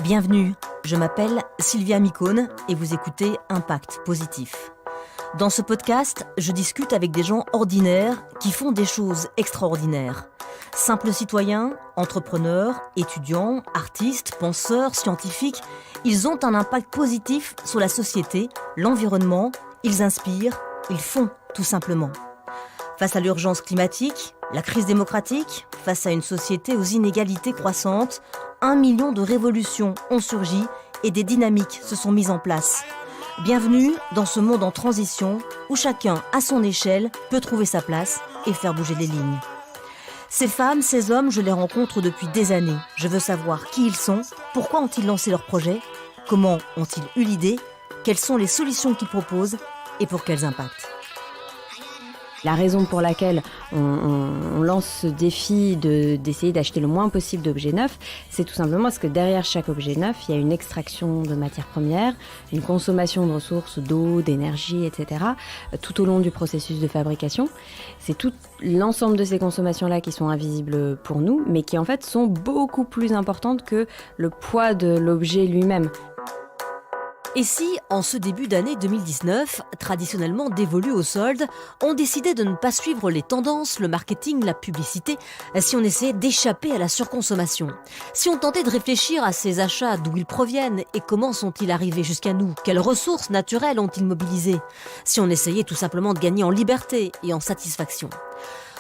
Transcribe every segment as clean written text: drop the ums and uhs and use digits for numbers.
Bienvenue, je m'appelle Sylvia Micone et vous écoutez Impact Positif. Dans ce podcast, je discute avec des gens ordinaires qui font des choses extraordinaires. Simples citoyens, entrepreneurs, étudiants, artistes, penseurs, scientifiques, ils ont un impact positif sur la société, l'environnement, ils inspirent, ils font tout simplement. Face à l'urgence climatique, la crise démocratique, face à une société aux inégalités croissantes, 1 million de révolutions ont surgi et des dynamiques se sont mises en place. Bienvenue dans ce monde en transition où chacun, à son échelle, peut trouver sa place et faire bouger les lignes. Ces femmes, ces hommes, je les rencontre depuis des années. Je veux savoir qui ils sont, pourquoi ont-ils lancé leur projet, comment ont-ils eu l'idée, quelles sont les solutions qu'ils proposent et pour quels impacts. La raison pour laquelle on lance ce défi d'essayer d'acheter le moins possible d'objets neufs, c'est tout simplement parce que derrière chaque objet neuf, il y a une extraction de matières premières, une consommation de ressources, d'eau, d'énergie, etc. tout au long du processus de fabrication. C'est tout l'ensemble de ces consommations-là qui sont invisibles pour nous, mais qui en fait sont beaucoup plus importantes que le poids de l'objet lui-même. Et si, en ce début d'année 2019, traditionnellement dévolu aux soldes, on décidait de ne pas suivre les tendances, le marketing, la publicité, si on essayait d'échapper à la surconsommation, si on tentait de réfléchir à ces achats, d'où ils proviennent et comment sont-ils arrivés jusqu'à nous, quelles ressources naturelles ont-ils mobilisées, si on essayait tout simplement de gagner en liberté et en satisfaction.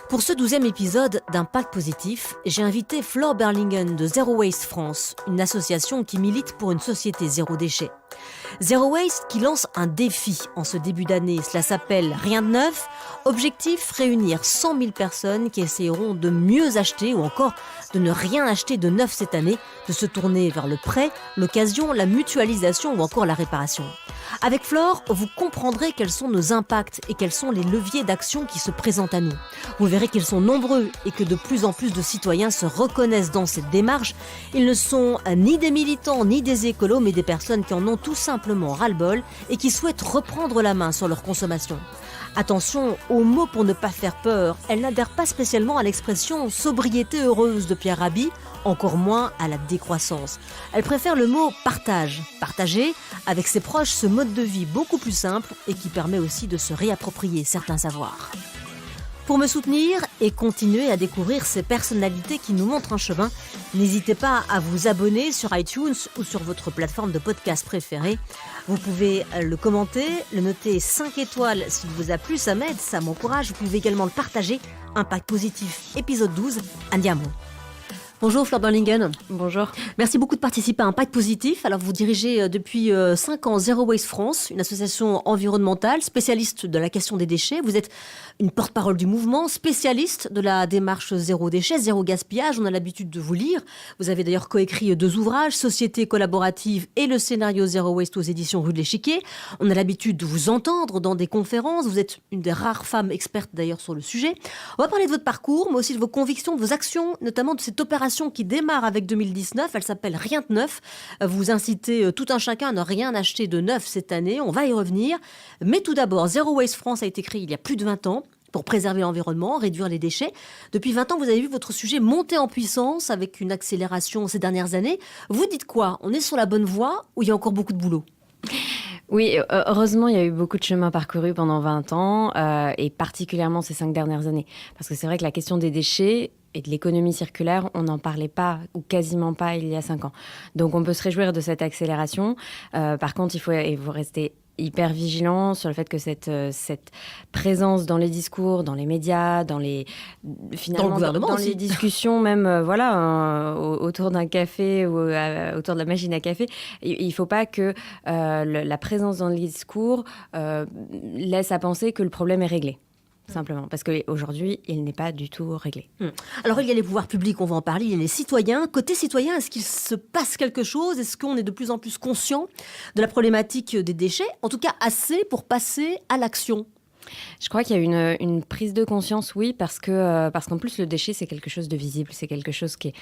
Pour ce 12e épisode d'Impact Positif, j'ai invité Flore Berlingen de Zero Waste France, une association qui milite pour une société zéro déchet. Zero Waste qui lance un défi en ce début d'année, cela s'appelle Rien de neuf. Objectif, réunir 100 000 personnes qui essayeront de mieux acheter ou encore de ne rien acheter de neuf cette année, de se tourner vers le prêt, l'occasion, la mutualisation ou encore la réparation. Avec Flore, vous comprendrez quels sont nos impacts et quels sont les leviers d'action qui se présentent à nous. Vous verrez qu'ils sont nombreux et que de plus en plus de citoyens se reconnaissent dans cette démarche. Ils ne sont ni des militants ni des écolos, mais des personnes qui en ont tout simplement ras-le-bol et qui souhaitent reprendre la main sur leur consommation. Attention aux mots pour ne pas faire peur. Elle n'adhère pas spécialement à l'expression « sobriété heureuse » de Pierre Rabhi, encore moins à la décroissance. Elle préfère le mot « partage ». Partager avec ses proches ce mode de vie beaucoup plus simple et qui permet aussi de se réapproprier certains savoirs. Pour me soutenir et continuer à découvrir ces personnalités qui nous montrent un chemin, n'hésitez pas à vous abonner sur iTunes ou sur votre plateforme de podcast préférée. Vous pouvez le commenter, le noter 5 étoiles s'il vous a plu, ça m'aide, ça m'encourage. Vous pouvez également le partager. Impact Positif, épisode 12, andiamo. Bonjour Flore Berlingen. Bonjour. Merci beaucoup de participer à Impact Positif. Alors vous dirigez depuis 5 ans Zero Waste France, une association environnementale spécialiste de la question des déchets. Vous êtes une porte-parole du mouvement, spécialiste de la démarche zéro déchet, zéro gaspillage. On a l'habitude de vous lire. Vous avez d'ailleurs coécrit 2 ouvrages, Société collaborative et le scénario Zero Waste aux éditions Rue de l'Échiquier. On a l'habitude de vous entendre dans des conférences. Vous êtes une des rares femmes expertes d'ailleurs sur le sujet. On va parler de votre parcours, mais aussi de vos convictions, de vos actions, notamment de cette opération qui démarre avec 2019, elle s'appelle Rien de neuf. Vous incitez tout un chacun à ne rien acheter de neuf cette année, on va y revenir. Mais tout d'abord, Zero Waste France a été créé il y a plus de 20 ans pour préserver l'environnement, réduire les déchets. Depuis 20 ans, vous avez vu votre sujet monter en puissance avec une accélération ces dernières années. Vous dites quoi ? On est sur la bonne voie ou il y a encore beaucoup de boulot ? Oui, heureusement, il y a eu beaucoup de chemin parcouru pendant 20 ans et particulièrement ces 5 dernières années. Parce que c'est vrai que la question des déchets et de l'économie circulaire, on n'en parlait pas ou quasiment pas il y a 5 ans. Donc on peut se réjouir de cette accélération. Par contre, il faut rester hyper vigilant sur le fait que cette présence dans les discours, dans les médias, finalement, dans les discussions même autour d'un café ou autour de la machine à café, il ne faut pas que la présence dans les discours laisse à penser que le problème est réglé. Simplement, parce qu'aujourd'hui, il n'est pas du tout réglé. Alors, il y a les pouvoirs publics, on va en parler, il y a les citoyens. Côté citoyen, est-ce qu'il se passe quelque chose ? Est-ce qu'on est de plus en plus conscient de la problématique des déchets ? En tout cas, assez pour passer à l'action. Je crois qu'il y a une prise de conscience, oui, parce qu'en plus, le déchet, c'est quelque chose de visible, c'est quelque chose qui est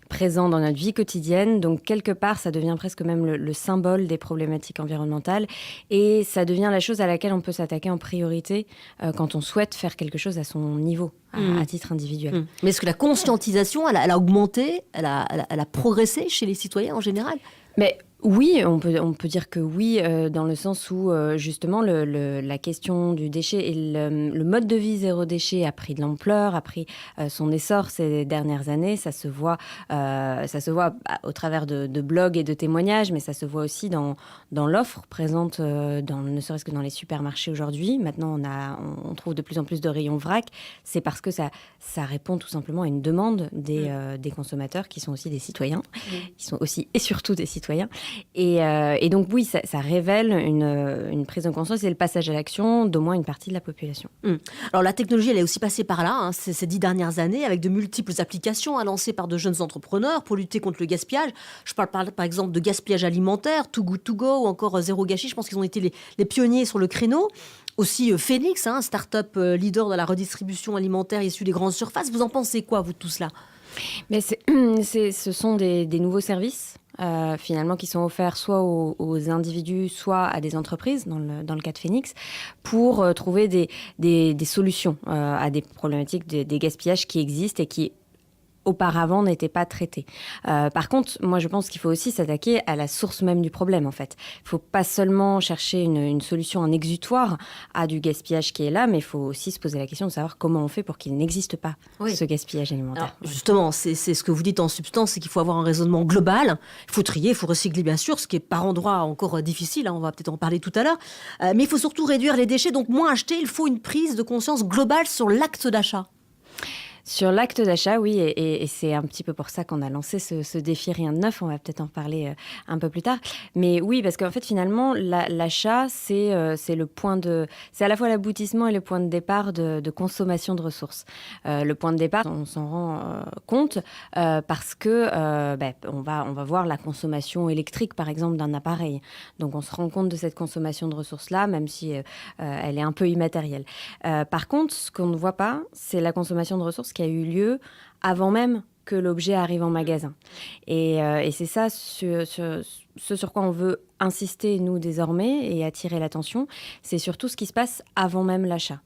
présent dans notre vie quotidienne. Donc, quelque part, ça devient presque même le symbole des problématiques environnementales. Et ça devient la chose à laquelle on peut s'attaquer en priorité quand on souhaite faire quelque chose à son niveau, à titre individuel. Mais est-ce que la conscientisation, elle a augmenté, elle a progressé chez les citoyens en général ? Mais oui, on peut dire que oui, dans le sens où justement la question du déchet et le mode de vie zéro déchet a pris de l'ampleur, a pris son essor ces dernières années. Ça se voit au travers de blogs et de témoignages, mais ça se voit aussi dans l'offre présente, ne serait-ce que dans les supermarchés aujourd'hui. Maintenant, on trouve de plus en plus de rayons vrac. C'est parce que ça répond tout simplement à une demande des consommateurs qui sont aussi des citoyens, qui sont aussi et surtout des citoyens. Et donc oui, ça révèle une prise de conscience et le passage à l'action d'au moins une partie de la population. Alors la technologie, elle est aussi passée par là, ces 10 dernières années, avec de multiples applications lancées par de jeunes entrepreneurs pour lutter contre le gaspillage. Je parle par exemple de gaspillage alimentaire, Too Good To Go ou encore Zéro Gâchis. Je pense qu'ils ont été les pionniers sur le créneau. Aussi Phoenix, start-up leader de la redistribution alimentaire issue des grandes surfaces. Vous en pensez quoi, vous, de tout cela ? Mais ce sont des nouveaux services finalement qui sont offerts soit aux individus, soit à des entreprises, dans le cas de Phoenix, pour trouver des solutions à des problématiques des gaspillages qui existent et qui auparavant n'étaient pas traités. Par contre, moi je pense qu'il faut aussi s'attaquer à la source même du problème en fait. Il ne faut pas seulement chercher une solution, un exutoire à du gaspillage qui est là, mais il faut aussi se poser la question de savoir comment on fait pour qu'il n'existe pas ce gaspillage alimentaire. Alors, justement, c'est ce que vous dites en substance, c'est qu'il faut avoir un raisonnement global. Il faut trier, il faut recycler bien sûr, ce qui est par endroits encore difficile, on va peut-être en parler tout à l'heure. Mais il faut surtout réduire les déchets, donc moins acheter. Il faut une prise de conscience globale sur l'acte d'achat. Sur l'acte d'achat, oui, et c'est un petit peu pour ça qu'on a lancé ce défi Rien de neuf. On va peut-être en parler un peu plus tard. Mais oui, parce qu'en fait, finalement, l'achat, c'est à la fois l'aboutissement et le point de départ de consommation de ressources. Le point de départ, on s'en rend compte parce que on va voir la consommation électrique, par exemple, d'un appareil. Donc, on se rend compte de cette consommation de ressources-là, même si elle est un peu immatérielle. Par contre, ce qu'on ne voit pas, c'est la consommation de ressources qui a eu lieu avant même que l'objet arrive en magasin. Et c'est ça ce sur quoi on veut insister, nous, désormais, et attirer l'attention, c'est surtout ce qui se passe avant même l'achat.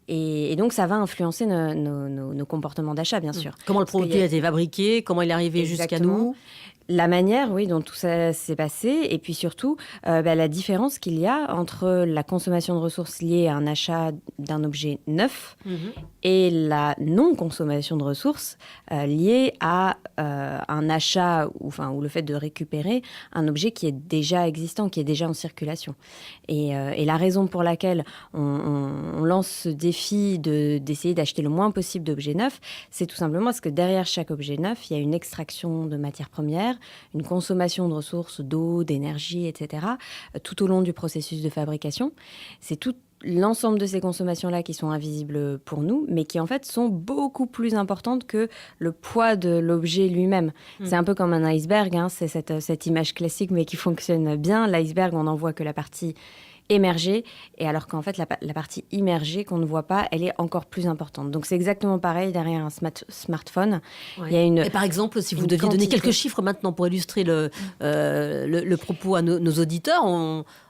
Et donc, ça va influencer nos comportements d'achat, bien sûr. Comment le produit a été fabriqué, comment il est arrivé jusqu'à nous. La manière, oui, dont tout ça s'est passé, et puis surtout la différence qu'il y a entre la consommation de ressources liée à un achat d'un objet neuf et la non-consommation de ressources liée à un achat ou le fait de récupérer un objet qui est déjà existant, qui est déjà en circulation. Et la raison pour laquelle on lance ce défi d'essayer d'acheter le moins possible d'objets neufs, c'est tout simplement parce que derrière chaque objet neuf, il y a une extraction de matières premières, une consommation de ressources, d'eau, d'énergie, etc., tout au long du processus de fabrication. C'est tout l'ensemble de ces consommations-là qui sont invisibles pour nous, mais qui en fait sont beaucoup plus importantes que le poids de l'objet lui-même. C'est un peu comme un iceberg, c'est cette image classique, mais qui fonctionne bien. L'iceberg, on n'en voit que la partie émergée, et alors qu'en fait, la partie immergée qu'on ne voit pas, elle est encore plus importante. Donc, c'est exactement pareil derrière un smartphone. Ouais. Il y a et par exemple, si vous deviez donner quelques chiffres maintenant pour illustrer le propos à nos auditeurs,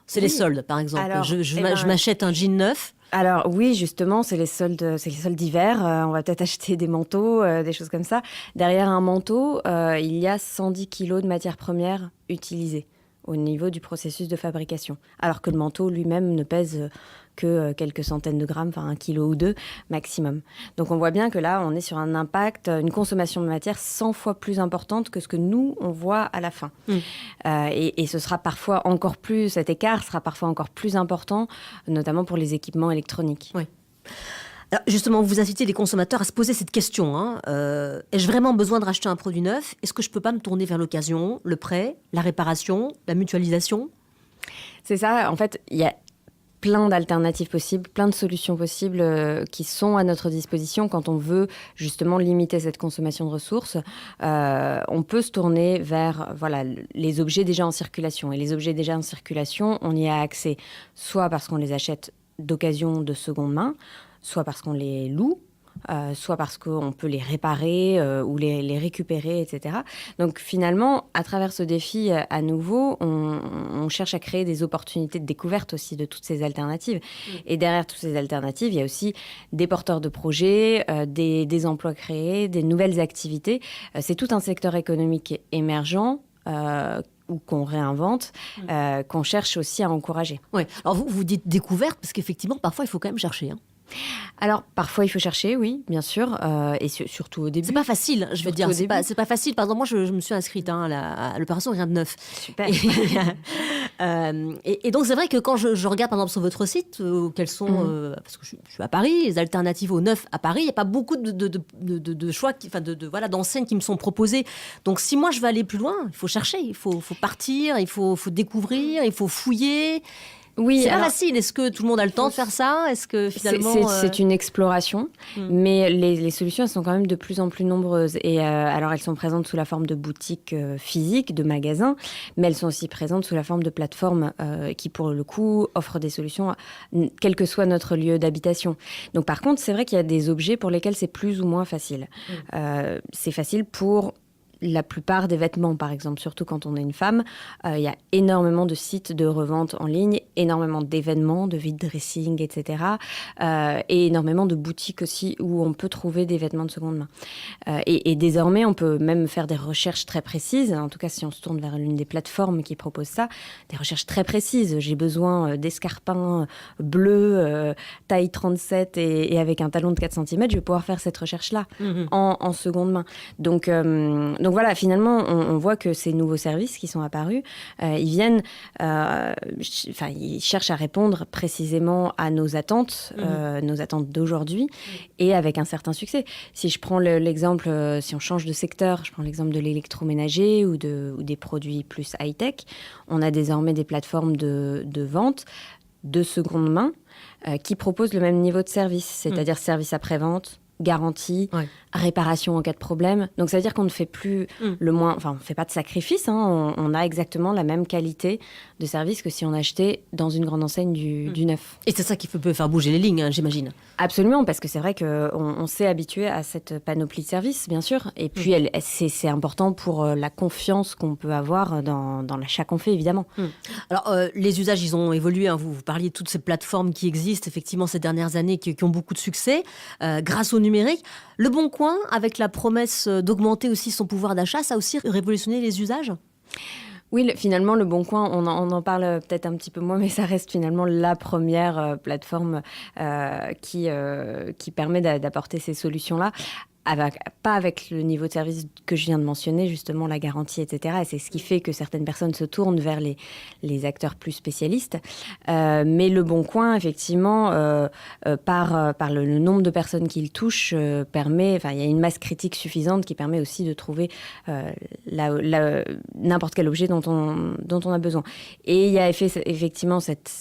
c'est les soldes, par exemple. Alors, je m'achète un jean neuf. Alors oui, justement, c'est les soldes d'hiver. On va peut-être acheter des manteaux, des choses comme ça. Derrière un manteau, il y a 110 kilos de matières premières utilisées au niveau du processus de fabrication. Alors que le manteau lui-même ne pèse que quelques centaines de grammes, 1 kilo ou 2 maximum. Donc on voit bien que là, on est sur un impact, une consommation de matière 100 fois plus importante que ce que nous, on voit à la fin. Et ce sera parfois encore plus, cet écart sera parfois encore plus important, notamment pour les équipements électroniques. Oui. Alors justement, vous incitez les consommateurs à se poser cette question. Ai-je vraiment besoin de racheter un produit neuf ? Est-ce que je ne peux pas me tourner vers l'occasion, le prêt, la réparation, la mutualisation ? C'est ça. En fait, il y a plein d'alternatives possibles, plein de solutions possibles qui sont à notre disposition quand on veut justement limiter cette consommation de ressources. On peut se tourner vers les objets déjà en circulation. Et les objets déjà en circulation, on y a accès soit parce qu'on les achète d'occasion, de seconde main, soit parce qu'on les loue, soit parce qu'on peut les réparer ou les récupérer, etc. Donc finalement, à travers ce défi, à nouveau, on cherche à créer des opportunités de découverte aussi de toutes ces alternatives. Et derrière toutes ces alternatives, il y a aussi des porteurs de projets, des emplois créés, des nouvelles activités. C'est tout un secteur économique émergent ou qu'on réinvente, qu'on cherche aussi à encourager. Ouais. Alors vous dites découverte, parce qu'effectivement, parfois, il faut quand même chercher. Alors, parfois, il faut chercher, oui, bien sûr, et surtout au début. C'est pas facile, je veux dire. C'est pas facile. Par exemple, moi, je me suis inscrite à l'opération Rien de Neuf. Super. Et donc, c'est vrai que quand je regarde, par exemple, sur votre site, quels sont... parce que je suis à Paris, les alternatives au neuf à Paris, il n'y a pas beaucoup de choix, voilà, d'enseignes qui me sont proposées. Donc, si moi, je veux aller plus loin, il faut chercher, il faut partir, il faut découvrir, il faut fouiller... Oui, c'est pas facile. Est-ce que tout le monde a le temps de faire ça? Est-ce que finalement... C'est une exploration, mais les solutions, elles sont quand même de plus en plus nombreuses. Et alors, elles sont présentes sous la forme de boutiques physiques, de magasins, mais elles sont aussi présentes sous la forme de plateformes qui, pour le coup, offrent des solutions, quel que soit notre lieu d'habitation. Donc, par contre, c'est vrai qu'il y a des objets pour lesquels c'est plus ou moins facile. C'est facile pour... la plupart des vêtements, par exemple, surtout quand on est une femme, il y a énormément de sites de revente en ligne, énormément d'événements, de vide dressing, etc. Et énormément de boutiques aussi où on peut trouver des vêtements de seconde main. Et désormais, on peut même faire des recherches très précises. En tout cas, si on se tourne vers l'une des plateformes qui propose ça, des recherches très précises. J'ai besoin d'escarpins bleus, taille 37 et avec un talon de 4 cm. Je vais pouvoir faire cette recherche-là en seconde main. Donc voilà, finalement, on voit que ces nouveaux services qui sont apparus, ils viennent, ils cherchent à répondre précisément à nos attentes d'aujourd'hui, et avec un certain succès. Si je prends l'exemple, si on change de secteur, je prends l'exemple de l'électroménager ou des produits plus high-tech, on a désormais des plateformes de vente de seconde main qui proposent le même niveau de service, c'est-à-dire service après-vente, garantie, réparation en cas de problème. Donc ça veut dire qu'on ne fait plus on ne fait pas de sacrifice, on a exactement la même qualité de service que si on achetait dans une grande enseigne du neuf. Et c'est ça qui peut faire bouger les lignes, j'imagine. Absolument, parce que c'est vrai qu'on s'est habitué à cette panoplie de services, bien sûr. Et puis c'est important pour la confiance qu'on peut avoir dans l'achat qu'on fait, évidemment. Alors les usages, ils ont évolué. Vous parliez de toutes ces plateformes qui existent effectivement ces dernières années, qui ont beaucoup de succès grâce au numérique. Le Bon Coin, avec la promesse d'augmenter aussi son pouvoir d'achat, ça a aussi révolutionné les usages? Oui, finalement, Le Bon Coin, on en parle peut-être un petit peu moins, mais ça reste finalement la première plateforme qui permet d'apporter ces solutions-là. Pas avec le niveau de service que je viens de mentionner, justement la garantie, etc. Et c'est ce qui fait que certaines personnes se tournent vers les acteurs plus spécialistes. Mais Le Bon Coin, effectivement, par le nombre de personnes qu'il touche, permet, il y a une masse critique suffisante qui permet aussi de trouver n'importe quel objet dont on a besoin. Et il y a effectivement cette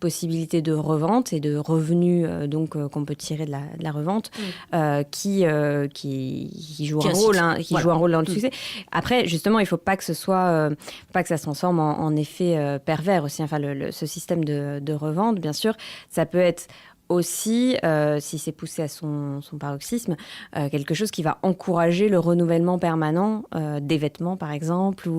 possibilité de revente et de revenus qu'on peut tirer de la revente qui joue un rôle, joue un rôle dans le succès. Après, justement, il ne faut pas que ce soit, pas que ça se transforme en effet pervers aussi. Ce système de revente, bien sûr, ça peut être aussi, si c'est poussé à son paroxysme, quelque chose qui va encourager le renouvellement permanent des vêtements, par exemple,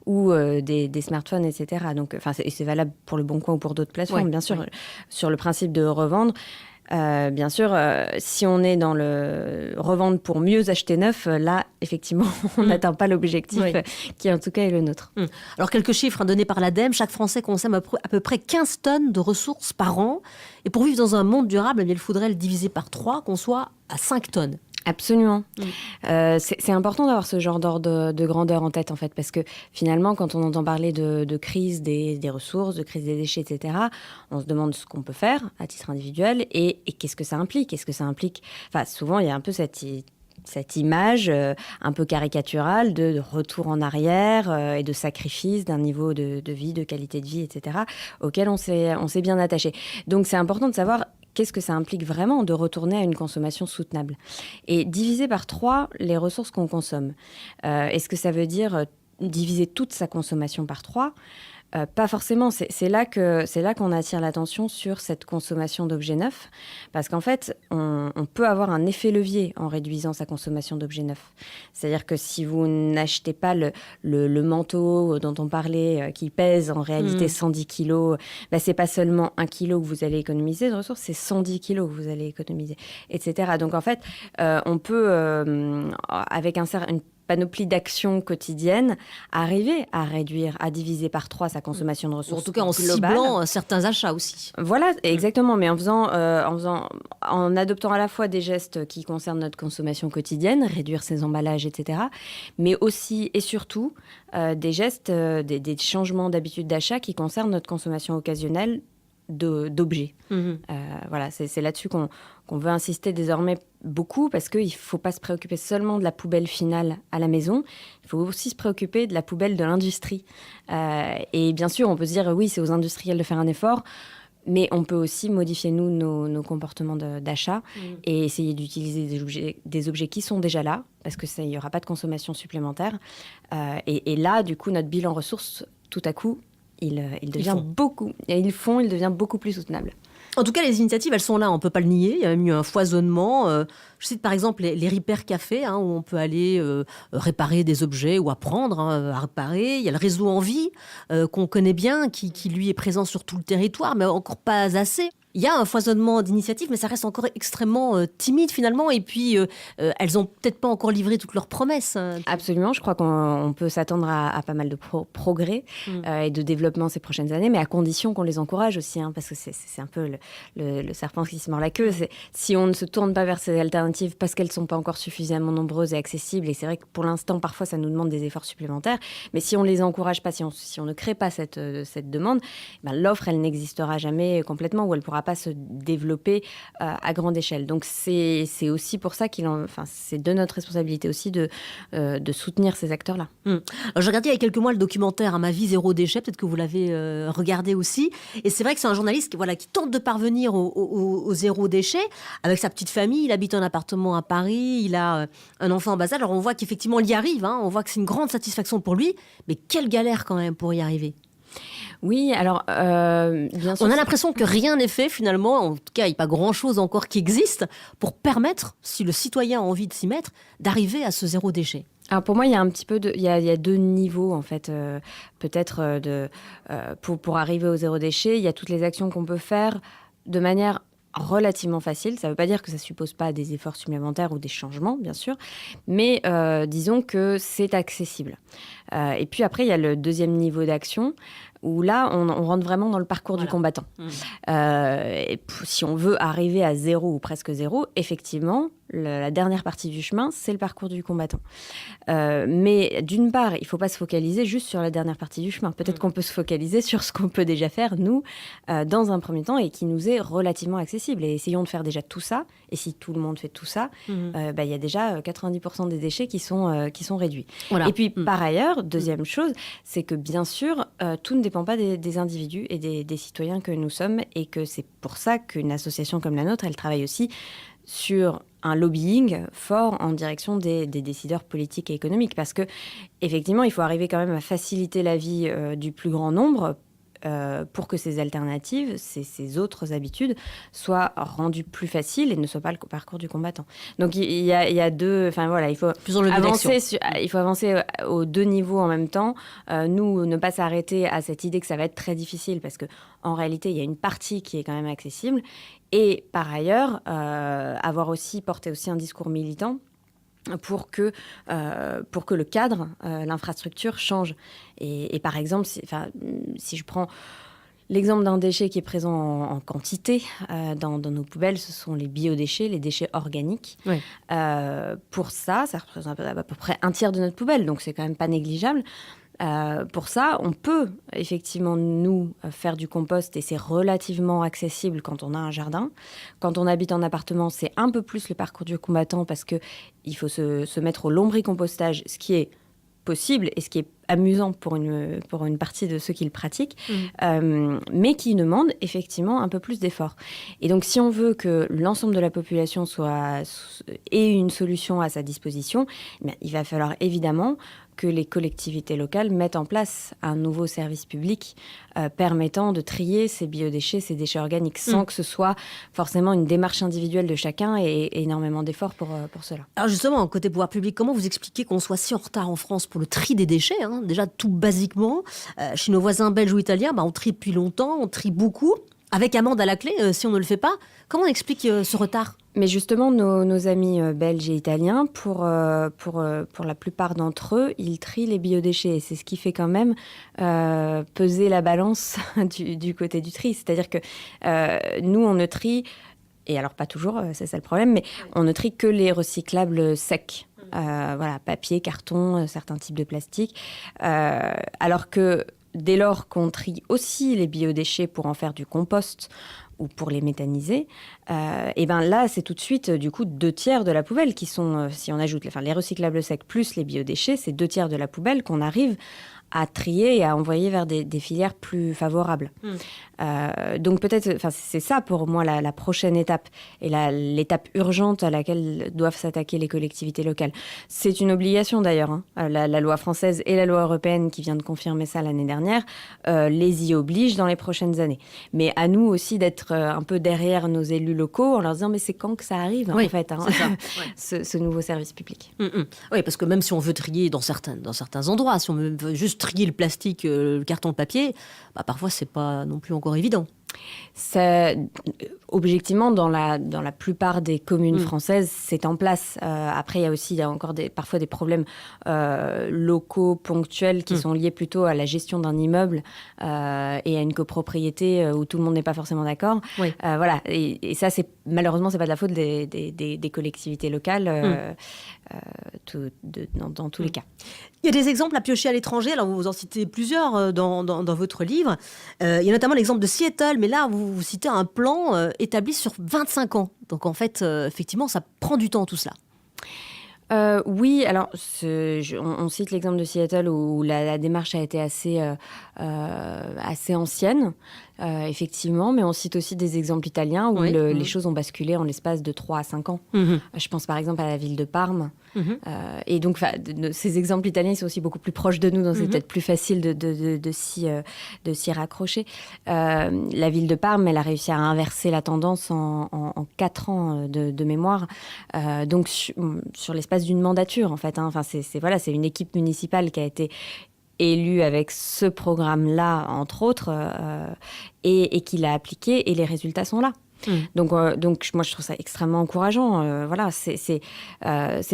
ou des smartphones, etc. Donc, c'est valable pour Le Bon Coin ou pour d'autres plateformes, bien sûr. Sur le principe de revendre, bien sûr, si on est dans le revendre pour mieux acheter neuf, là, effectivement, on n'atteint pas l'objectif qui, en tout cas, est le nôtre. Alors, quelques chiffres donnés par l'ADEME. Chaque Français consomme à peu près 15 tonnes de ressources par an. Et pour vivre dans un monde durable, il faudrait le diviser par 3, qu'on soit à 5 tonnes. Absolument. C'est important d'avoir ce genre d'ordre de grandeur en tête, en fait, parce que finalement, quand on entend parler de crise des ressources, de crise des déchets, etc., on se demande ce qu'on peut faire à titre individuel et qu'est-ce que ça implique. Est-ce que ça implique... souvent, il y a un peu cette image un peu caricaturale de retour en arrière et de sacrifice d'un niveau de vie, de qualité de vie, etc., auquel on s'est bien attaché. Donc, c'est important de savoir qu'est-ce que ça implique vraiment de retourner à une consommation soutenable. Et diviser par 3 les ressources qu'on consomme. Est-ce que ça veut dire diviser toute sa consommation par 3 ? Pas forcément. C'est là qu'on attire l'attention sur cette consommation d'objets neufs, parce qu'en fait, on peut avoir un effet levier en réduisant sa consommation d'objets neufs. C'est-à-dire que si vous n'achetez pas le manteau dont on parlait, qui pèse en réalité 110 kilos, c'est pas seulement 1 kilo que vous allez économiser de ressources, c'est 110 kilos que vous allez économiser, etc. Donc en fait, on peut, avec une panoplie d'actions quotidiennes, arriver à réduire, à diviser par 3 sa consommation de ressources. En tout cas, en globale. ciblant certains achats aussi. Voilà, exactement, mais en adoptant à la fois des gestes qui concernent notre consommation quotidienne, réduire ses emballages, etc., mais aussi et surtout des gestes, des changements d'habitude d'achat qui concernent notre consommation occasionnelle d'objets. Voilà, c'est là-dessus qu'on veut insister désormais beaucoup, parce qu'il ne faut pas se préoccuper seulement de la poubelle finale à la maison, il faut aussi se préoccuper de la poubelle de l'industrie. Et bien sûr, on peut se dire, oui, c'est aux industriels de faire un effort, mais on peut aussi modifier, nous, nos comportements d'achat et essayer d'utiliser des objets qui sont déjà là, parce qu'il n'y aura pas de consommation supplémentaire. Et là, du coup, notre bilan ressources, tout à coup, il devient il devient beaucoup plus soutenable. En tout cas, les initiatives, elles sont là, on ne peut pas le nier. Il y a même eu un foisonnement. Je cite par exemple les Repair Cafés, où on peut aller réparer des objets ou apprendre à réparer. Il y a le réseau Envie, qu'on connaît bien, qui lui est présent sur tout le territoire, mais encore pas assez. Il y a un foisonnement d'initiatives, mais ça reste encore extrêmement timide finalement. Et puis, elles n'ont peut-être pas encore livré toutes leurs promesses. Absolument, je crois qu'on peut s'attendre à pas mal de progrès et de développement ces prochaines années, mais à condition qu'on les encourage aussi, parce que c'est un peu le serpent qui se mord la queue. Si on ne se tourne pas vers ces alternatives parce qu'elles ne sont pas encore suffisamment nombreuses et accessibles, et c'est vrai que pour l'instant, parfois, ça nous demande des efforts supplémentaires, mais si on ne les encourage pas, si on ne crée pas cette demande, l'offre, elle n'existera jamais complètement, ou elle ne pourra pas se développer à grande échelle. Donc c'est aussi pour ça c'est de notre responsabilité aussi de soutenir ces acteurs-là. Alors, j'ai regardé il y a quelques mois le documentaire Ma vie zéro déchet, peut-être que vous l'avez regardé aussi, et c'est vrai que c'est un journaliste qui tente de parvenir au zéro déchet avec sa petite famille. Il habite en appartement à Paris, il a un enfant en bas âge. Alors on voit qu'effectivement il y arrive, on voit que c'est une grande satisfaction pour lui, mais quelle galère quand même pour y arriver. Oui, alors, bien sûr... On a l'impression que rien n'est fait, finalement. En tout cas, il n'y a pas grand-chose encore qui existe pour permettre, si le citoyen a envie de s'y mettre, d'arriver à ce zéro déchet. Alors pour moi, il y a un petit peu il y a 2 niveaux, en fait, peut-être, pour arriver au zéro déchet. Il y a toutes les actions qu'on peut faire de manière relativement facile. Ça ne veut pas dire que ça ne suppose pas des efforts supplémentaires ou des changements, bien sûr, mais disons que c'est accessible. Et puis après, il y a le deuxième niveau d'action, où là, on rentre vraiment dans le parcours du combattant. Et si on veut arriver à zéro ou presque zéro, effectivement, la dernière partie du chemin, c'est le parcours du combattant. Mais d'une part, il ne faut pas se focaliser juste sur la dernière partie du chemin. Peut-être qu'on peut se focaliser sur ce qu'on peut déjà faire, nous, dans un premier temps, et qui nous est relativement accessible. Et essayons de faire déjà tout ça. Et si tout le monde fait tout ça, il y a déjà 90% des déchets qui sont réduits. Voilà. Et puis, par ailleurs, deuxième chose, c'est que bien sûr, tout ne dépend pas des individus et des citoyens que nous sommes, et que c'est pour ça qu'une association comme la nôtre, elle travaille aussi sur un lobbying fort en direction des décideurs politiques et économiques, parce que effectivement, il faut arriver quand même à faciliter la vie du plus grand nombre pour que ces alternatives, ces autres habitudes, soient rendues plus faciles et ne soient pas le parcours du combattant. Donc il y a deux... Enfin voilà, il faut avancer aux 2 niveaux en même temps. Nous, ne pas s'arrêter à cette idée que ça va être très difficile, parce qu'en réalité, il y a une partie qui est quand même accessible. Et par ailleurs, porter aussi un discours militant pour que le cadre, l'infrastructure change. Et par exemple, si je prends l'exemple d'un déchet qui est présent en quantité dans nos poubelles, ce sont les biodéchets, les déchets organiques. Oui. Pour ça représente à peu près 1/3 de notre poubelle, donc c'est quand même pas négligeable. Pour ça, on peut effectivement, nous, faire du compost, et c'est relativement accessible quand on a un jardin. Quand on habite en appartement, c'est un peu plus le parcours du combattant, parce qu'il faut se mettre au lombricompostage, ce qui est possible et ce qui est amusant pour une partie de ceux qui le pratiquent, mais qui demande effectivement un peu plus d'efforts. Et donc, si on veut que l'ensemble de la population ait une solution à sa disposition, il va falloir évidemment que les collectivités locales mettent en place un nouveau service public permettant de trier ces biodéchets, ces déchets organiques, sans que ce soit forcément une démarche individuelle de chacun, et énormément d'efforts pour cela. Alors justement, côté pouvoir public, comment vous expliquez qu'on soit si en retard en France pour le tri des déchets, Déjà, tout basiquement, chez nos voisins belges ou italiens, on trie depuis longtemps, on trie beaucoup, avec amende à la clé si on ne le fait pas. Comment on explique ce retard ? Mais justement, nos amis belges et italiens, pour la plupart d'entre eux, ils trient les biodéchets. Et c'est ce qui fait quand même peser la balance du côté du tri. C'est-à-dire que nous, on ne trie, et alors pas toujours, c'est ça le problème, mais on ne trie que les recyclables secs. Voilà, papier, carton, certains types de plastique. Alors que dès lors qu'on trie aussi les biodéchets pour en faire du compost ou pour les méthaniser, et ben là, c'est tout de suite, du coup, 2/3 de la poubelle qui sont, si on ajoute les recyclables secs plus les biodéchets, c'est 2/3 de la poubelle qu'on arrive à trier et à envoyer vers des filières plus favorables. Donc peut-être, c'est ça pour moi la prochaine étape et l'étape urgente à laquelle doivent s'attaquer les collectivités locales. C'est une obligation d'ailleurs, hein. La loi française et la loi européenne qui vient de confirmer ça l'année dernière les y obligent dans les prochaines années. Mais à nous aussi d'être un peu derrière nos élus locaux en leur disant mais c'est quand que ça arrive en fait, hein, ce nouveau service public. Oui, parce que même si on veut trier dans certains endroits, si on veut juste trier le plastique, le carton, le papier, parfois c'est pas non plus encore évident. Ça, objectivement, dans la plupart des communes françaises, c'est en place. Après, il y a encore parfois des problèmes locaux, ponctuels, qui sont liés plutôt à la gestion d'un immeuble et à une copropriété où tout le monde n'est pas forcément d'accord. Oui. Voilà. Et ça, malheureusement, c'est pas de la faute des collectivités locales dans tous les cas. Il y a des exemples à piocher à l'étranger. Alors, vous en citez plusieurs dans votre livre. Il y a notamment l'exemple de Seattle, mais là, vous citez un plan établi sur 25 ans. Donc, en fait, effectivement, ça prend du temps, tout cela. Oui, alors on cite l'exemple de Seattle où la démarche a été assez ancienne, effectivement, mais on cite aussi des exemples italiens où les choses ont basculé en l'espace de 3 à 5 ans. Je pense par exemple à la ville de Parme. Et donc, ces exemples italiens sont aussi beaucoup plus proches de nous, donc c'est peut-être plus facile de s'y raccrocher. La ville de Parme, elle a réussi à inverser la tendance en 4 ans de mémoire, donc sur l'espace d'une mandature, en fait. Hein. C'est une équipe municipale qui a été élue avec ce programme-là, entre autres, et qui l'a appliqué, et les résultats sont là. Donc moi, je trouve ça extrêmement encourageant. C'est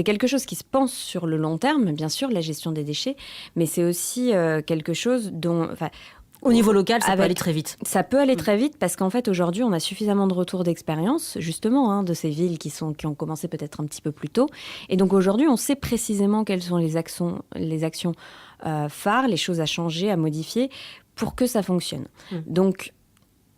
quelque chose qui se pense sur le long terme, bien sûr, la gestion des déchets, mais c'est aussi quelque chose dont... Au niveau local, ça peut aller très vite. Ça peut aller très vite parce qu'en fait, aujourd'hui, on a suffisamment de retours d'expérience, justement, de ces villes qui ont commencé peut-être un petit peu plus tôt. Et donc, aujourd'hui, on sait précisément quelles sont les actions phares, les choses à changer, à modifier pour que ça fonctionne. Donc,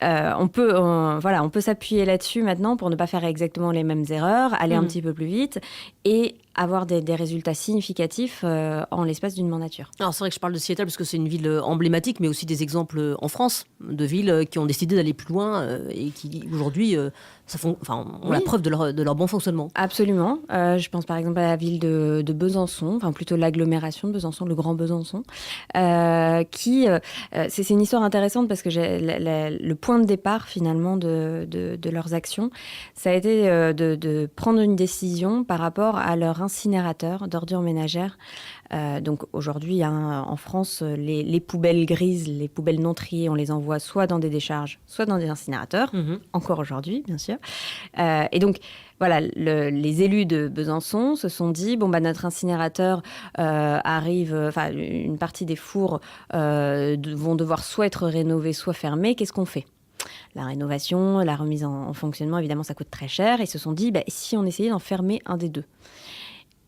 on peut s'appuyer là-dessus maintenant pour ne pas faire exactement les mêmes erreurs, aller un petit peu plus vite et avoir des résultats significatifs en l'espace d'une mandature. Alors c'est vrai que je parle de Seattle parce que c'est une ville emblématique, mais aussi des exemples en France de villes qui ont décidé d'aller plus loin et qui aujourd'hui ont la preuve de leur bon fonctionnement. Absolument. Je pense par exemple à la ville de Besançon, enfin plutôt l'agglomération de Besançon, le Grand Besançon, c'est une histoire intéressante parce que le point de départ finalement de leurs actions, ça a été de prendre une décision par rapport à leur incinérateur d'ordures ménagères. Donc aujourd'hui, en France, les poubelles grises, les poubelles non triées, on les envoie soit dans des décharges, soit dans des incinérateurs, encore aujourd'hui, bien sûr. Et donc, voilà, les élus de Besançon se sont dit, notre incinérateur arrive, une partie des fours vont devoir soit être rénovés, soit fermés. Qu'est-ce qu'on fait ? La rénovation, la remise en fonctionnement, évidemment, ça coûte très cher. Ils se sont dit, si on essayait d'en fermer un des deux ?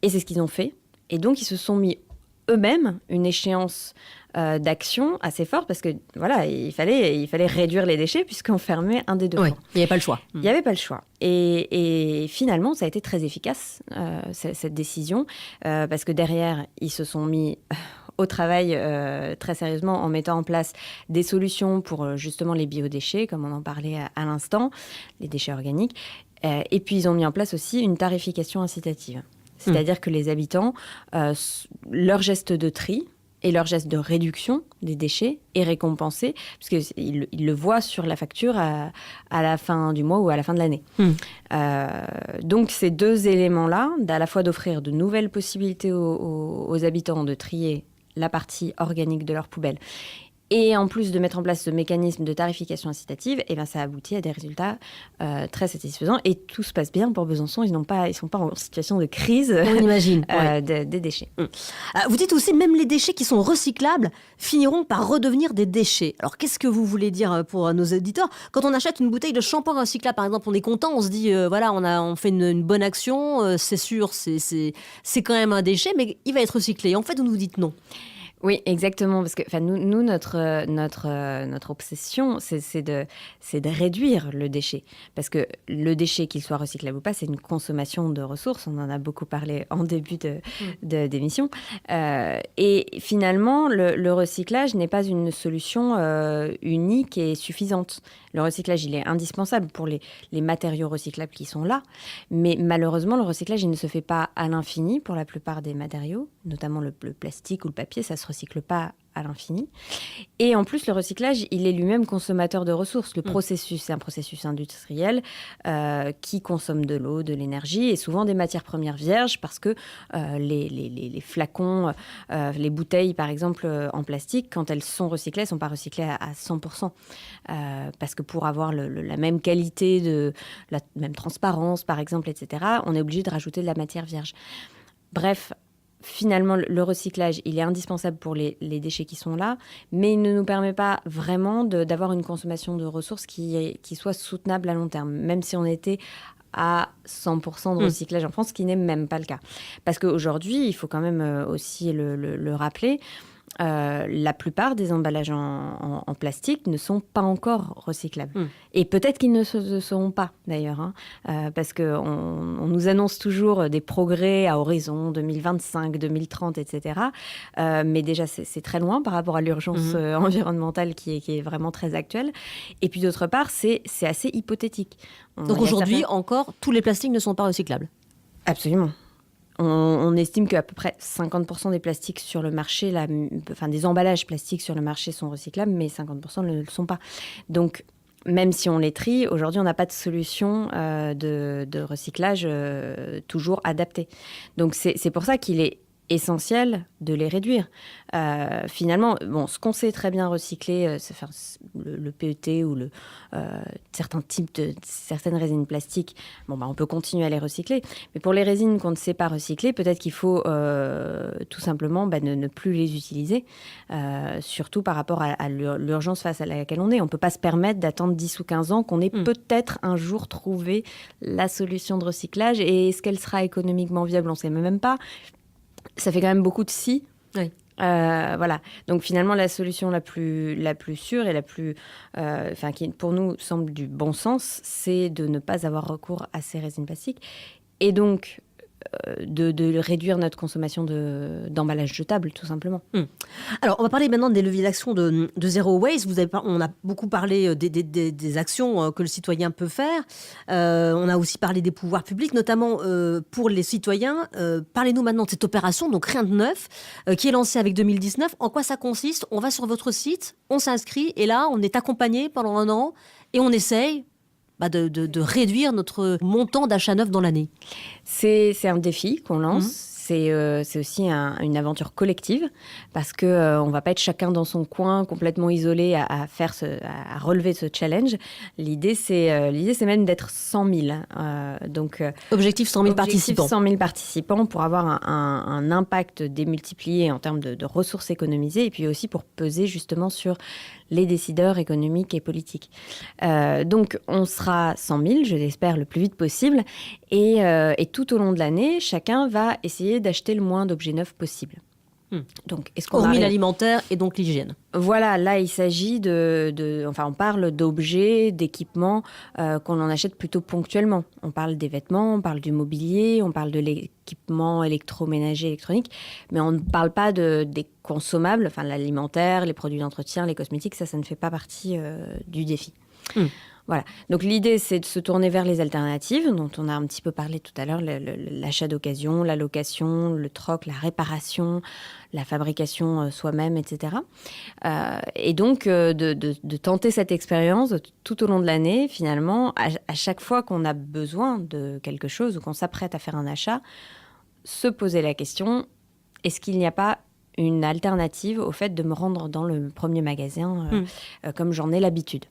Et c'est ce qu'ils ont fait. Et donc, ils se sont mis eux-mêmes une échéance d'action assez forte parce que, il fallait réduire les déchets puisqu'on fermait un des deux. Oui, il n'y avait pas le choix. Il n'y avait pas le choix. Et finalement, ça a été très efficace, cette décision, parce que derrière, ils se sont mis au travail très sérieusement en mettant en place des solutions pour justement les biodéchets, comme on en parlait à l'instant, les déchets organiques. Et puis, ils ont mis en place aussi une tarification incitative. C'est-à-dire que les habitants, leur geste de tri et leur geste de réduction des déchets est récompensé, puisqu'ils le voient sur la facture à la fin du mois ou à la fin de l'année. Donc ces deux éléments-là, à la fois d'offrir de nouvelles possibilités aux habitants de trier la partie organique de leur poubelle Et en plus de mettre en place ce mécanisme de tarification incitative, eh ben, ça aboutit à des résultats très satisfaisants. Et tout se passe bien pour Besançon. Ils ne sont pas en situation de crise On imagine, des déchets. Vous dites aussi, même les déchets qui sont recyclables finiront par redevenir des déchets. Alors, qu'est-ce que vous voulez dire pour nos auditeurs ? Quand on achète une bouteille de shampoing recyclable, par exemple, on est content, on se dit, voilà, on fait une bonne action, c'est sûr, c'est quand même un déchet, mais il va être recyclé. En fait, vous nous dites non. Oui, exactement, parce que nous notre obsession, c'est de réduire le déchet, parce que le déchet, qu'il soit recyclable ou pas, c'est une consommation de ressources. On en a beaucoup parlé en début d'émission. Et finalement, le recyclage n'est pas une solution unique et suffisante. Le recyclage, il est indispensable pour les matériaux recyclables qui sont là, mais malheureusement, le recyclage, il ne se fait pas à l'infini pour la plupart des matériaux, notamment le plastique ou le papier, ça se recycle pas à l'infini. Et en plus, le recyclage, il est lui-même consommateur de ressources. Le processus, c'est un processus industriel qui consomme de l'eau, de l'énergie et souvent des matières premières vierges parce que les flacons, les bouteilles, par exemple, en plastique, quand elles sont recyclées, elles ne sont pas recyclées à 100%. Parce que pour avoir la même qualité, la même transparence, par exemple, etc., on est obligé de rajouter de la matière vierge. Bref, finalement, le recyclage, il est indispensable pour les déchets qui sont là, mais il ne nous permet pas vraiment d'avoir une consommation de ressources qui soit soutenable à long terme, même si on était à 100% de recyclage en France, ce qui n'est même pas le cas. Parce qu'aujourd'hui, il faut quand même aussi le rappeler, la plupart des emballages en plastique ne sont pas encore recyclables. Et peut-être qu'ils ne le seront pas, d'ailleurs, parce qu'on nous annonce toujours des progrès à horizon 2025, 2030, etc. Mais déjà, c'est très loin par rapport à l'urgence environnementale qui est vraiment très actuelle. Et puis, d'autre part, c'est assez hypothétique. Donc aujourd'hui, encore, tous les plastiques ne sont pas recyclables ? Absolument. On estime qu'à peu près 50% des plastiques sur le marché, des emballages plastiques sur le marché sont recyclables, mais 50% ne le sont pas. Donc, même si on les trie, aujourd'hui, on n'a pas de solution de recyclage toujours adaptée. Donc, c'est pour ça qu'il est essentiel de les réduire. Finalement, ce qu'on sait très bien recycler, c'est faire le PET ou certaines résines plastiques. On peut continuer à les recycler. Mais pour les résines qu'on ne sait pas recycler, peut-être qu'il faut tout simplement ne plus les utiliser, surtout par rapport à l'urgence face à laquelle on est. On ne peut pas se permettre d'attendre 10 ou 15 ans qu'on ait peut-être un jour trouvé la solution de recyclage. Et est-ce qu'elle sera économiquement viable ? On ne sait même pas. Ça fait quand même beaucoup de si. Oui. Voilà. Donc finalement, la solution la plus sûre et qui pour nous semble du bon sens, c'est de ne pas avoir recours à ces résines plastiques et donc de réduire notre consommation d'emballage jetable, tout simplement. Alors, on va parler maintenant des leviers d'action de Zero Waste. On a beaucoup parlé des actions que le citoyen peut faire. On a aussi parlé des pouvoirs publics, notamment pour les citoyens. Parlez-nous maintenant de cette opération, donc rien de neuf, qui est lancée avec 2019. En quoi ça consiste ? On va sur votre site, on s'inscrit, et là, on est accompagné pendant 1 an, et on essaye de réduire notre montant d'achat neuf dans l'année. C'est un défi qu'on lance. C'est aussi une aventure collective parce que on va pas être chacun dans son coin complètement isolé à relever ce challenge. L'idée c'est même d'être 100 000. Donc objectif 100 000 participants. 100 000 participants pour avoir un impact démultiplié en termes de ressources économisées et puis aussi pour peser justement sur les décideurs économiques et politiques. Donc, on sera 100 000, je l'espère, le plus vite possible. Et tout au long de l'année, chacun va essayer d'acheter le moins d'objets neufs possible. Donc, hormis l'alimentaire et donc l'hygiène. Voilà, là, il s'agit on parle d'objets, d'équipements qu'on en achète plutôt ponctuellement. On parle des vêtements, on parle du mobilier, on parle de l'équipement électroménager, électronique, mais on ne parle pas des consommables, l'alimentaire, les produits d'entretien, les cosmétiques, ça ne fait pas partie du défi. Voilà. Donc l'idée, c'est de se tourner vers les alternatives, dont on a un petit peu parlé tout à l'heure, l'achat d'occasion, la location, le troc, la réparation, la fabrication soi-même, etc. Et donc de tenter cette expérience tout au long de l'année, finalement, à chaque fois qu'on a besoin de quelque chose ou qu'on s'apprête à faire un achat, se poser la question, est-ce qu'il n'y a pas une alternative au fait de me rendre dans le premier magasin comme j'en ai l'habitude.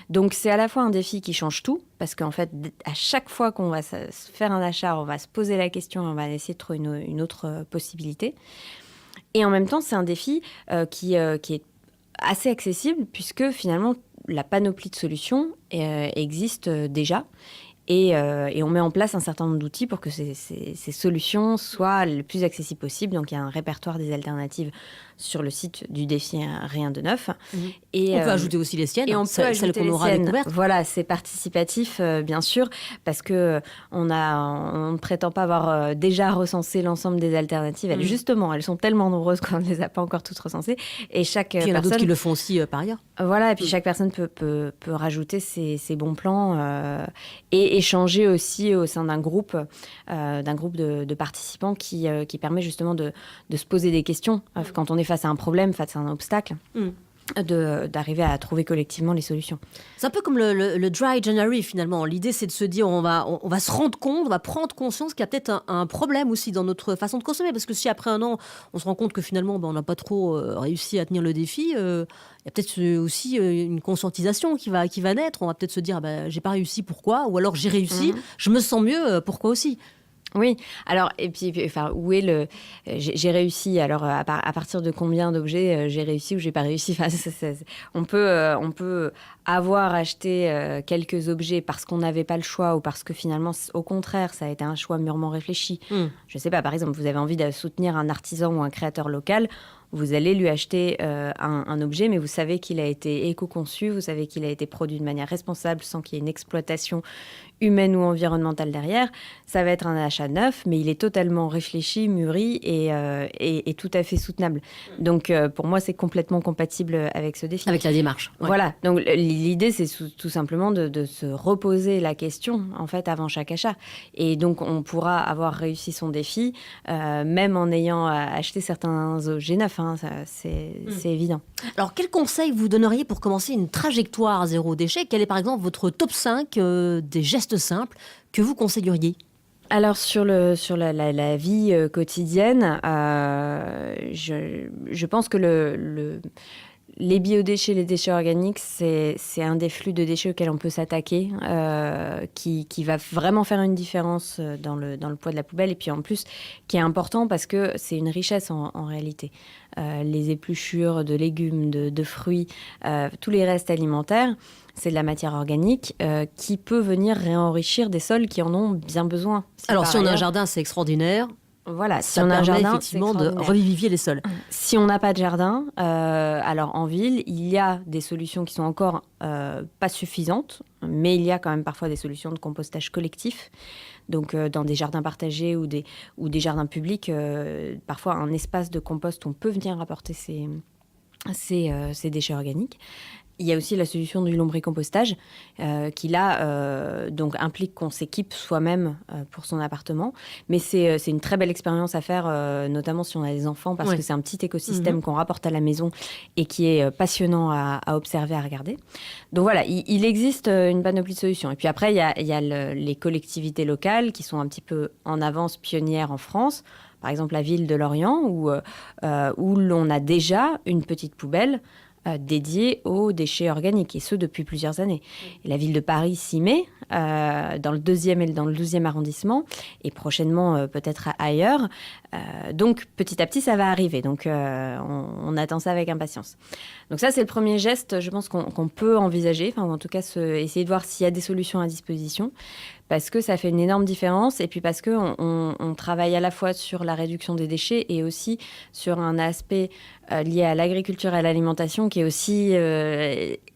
Donc c'est à la fois un défi qui change tout, parce qu'en fait, à chaque fois qu'on va faire un achat, on va se poser la question, on va essayer de trouver une autre possibilité. Et en même temps, c'est un défi qui est assez accessible, puisque finalement, la panoplie de solutions existe déjà. Et on met en place un certain nombre d'outils pour que ces solutions soient le plus accessibles possible. Donc, il y a un répertoire des alternatives sur le site du défi Rien de Neuf. Et on peut ajouter aussi les siennes, et on peut celles ajouter qu'on aura découvertes. Voilà, c'est participatif, bien sûr, parce que on ne prétend pas avoir déjà recensé l'ensemble des alternatives. Justement, elles sont tellement nombreuses qu'on ne les a pas encore toutes recensées. Et chaque puis il y en a d'autres qui le font aussi par ailleurs. Voilà, et puis chaque personne peut rajouter ses bons plans et échanger aussi au sein d'un groupe de participants qui permet justement de se poser des questions quand on est face à un problème, face à un obstacle. D'arriver à trouver collectivement les solutions. C'est un peu comme le Dry January finalement. L'idée c'est de se dire on va se rendre compte, on va prendre conscience qu'il y a peut-être un problème aussi dans notre façon de consommer, parce que si après un an on se rend compte que finalement on n'a pas trop réussi à tenir le défi, il y a peut-être aussi une conscientisation qui va naître. On va peut-être se dire j'ai pas réussi, pourquoi, ou alors j'ai réussi, je me sens mieux, pourquoi aussi. Oui, alors, et puis, enfin, où est le... J'ai réussi, alors à partir de combien d'objets j'ai réussi ou j'ai pas réussi, enfin, on peut avoir acheté quelques objets parce qu'on n'avait pas le choix ou parce que finalement, au contraire, ça a été un choix mûrement réfléchi. Je sais pas, par exemple, vous avez envie de soutenir un artisan ou un créateur local, vous allez lui acheter un objet, mais vous savez qu'il a été éco-conçu, vous savez qu'il a été produit de manière responsable sans qu'il y ait une exploitation humaine ou environnementale derrière. Ça va être un achat neuf, mais il est totalement réfléchi, mûri et tout à fait soutenable. Donc, pour moi, c'est complètement compatible avec ce défi. Avec la démarche. Ouais. Voilà. Donc, l'idée, c'est tout simplement de se reposer la question, en fait, avant chaque achat. Et donc, on pourra avoir réussi son défi, même en ayant acheté certains objets neufs. Hein, c'est évident. Alors, quel conseil vous donneriez pour commencer une trajectoire à zéro déchet ? Quel est, par exemple, votre top 5 des gestes simples que vous conseilleriez ? Alors, sur la vie quotidienne, je pense que les biodéchets, les déchets organiques, c'est un des flux de déchets auxquels on peut s'attaquer, qui va vraiment faire une différence dans le poids de la poubelle, et puis en plus, qui est important parce que c'est une richesse en réalité. Les épluchures de légumes, de fruits, tous les restes alimentaires, c'est de la matière organique qui peut venir réenrichir des sols qui en ont bien besoin. Alors, si on a un jardin, c'est extraordinaire. Voilà, si ça on a un jardin, effectivement de revivifier les sols. Si on n'a pas de jardin, alors en ville, il y a des solutions qui sont encore pas suffisantes, mais il y a quand même parfois des solutions de compostage collectif. Donc dans des jardins partagés ou des jardins publics, parfois un espace de compost où on peut venir apporter ces déchets organiques. Il y a aussi la solution du lombricompostage qui là donc implique qu'on s'équipe soi-même pour son appartement, mais c'est une très belle expérience à faire, notamment si on a des enfants, parce que c'est un petit écosystème qu'on rapporte à la maison et qui est passionnant à observer, à regarder. Donc voilà, il existe une panoplie de solutions. Et puis après, il y a les collectivités locales qui sont un petit peu en avance, pionnières en France. Par exemple, la ville de Lorient, où l'on a déjà une petite poubelle dédiée aux déchets organiques, et ce depuis plusieurs années. Et la ville de Paris s'y met, dans le 2e et dans le 12e arrondissement, et prochainement peut-être ailleurs. Donc petit à petit, ça va arriver. Donc on attend ça avec impatience. Donc ça, c'est le premier geste, je pense, qu'on peut envisager, enfin, ou en tout cas essayer de voir s'il y a des solutions à disposition, parce que ça fait une énorme différence, et puis parce qu'on travaille à la fois sur la réduction des déchets et aussi sur un aspect lié à l'agriculture et à l'alimentation qui est aussi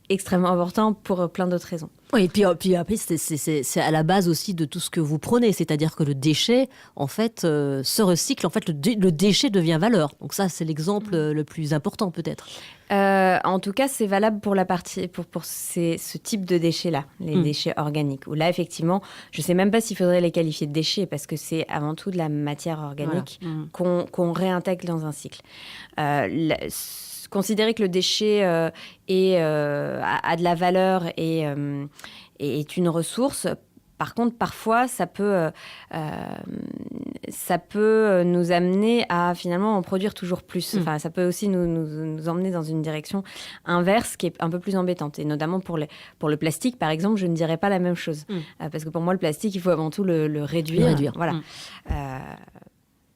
extrêmement important pour plein d'autres raisons. Oui, et puis après, c'est à la base aussi de tout ce que vous prenez, c'est-à-dire que le déchet, en fait, se recycle, en fait, le déchet devient valeur. Donc ça, c'est l'exemple le plus important, peut-être. En tout cas, c'est valable pour ce type de déchets-là, les déchets organiques. Où là, effectivement, je ne sais même pas s'il faudrait les qualifier de déchets, parce que c'est avant tout de la matière organique qu'on réintègre dans un cycle. Considérer que le déchet a de la valeur et est une ressource, Par contre, parfois, ça peut nous amener à finalement en produire toujours plus. Enfin, ça peut aussi nous emmener dans une direction inverse qui est un peu plus embêtante. Et notamment pour le plastique, par exemple, je ne dirais pas la même chose. Parce que pour moi, le plastique, il faut avant tout le réduire. Voilà.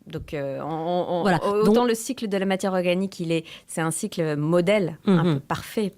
Donc, voilà. Autant Donc, le cycle de la matière organique, c'est un cycle modèle un peu parfait,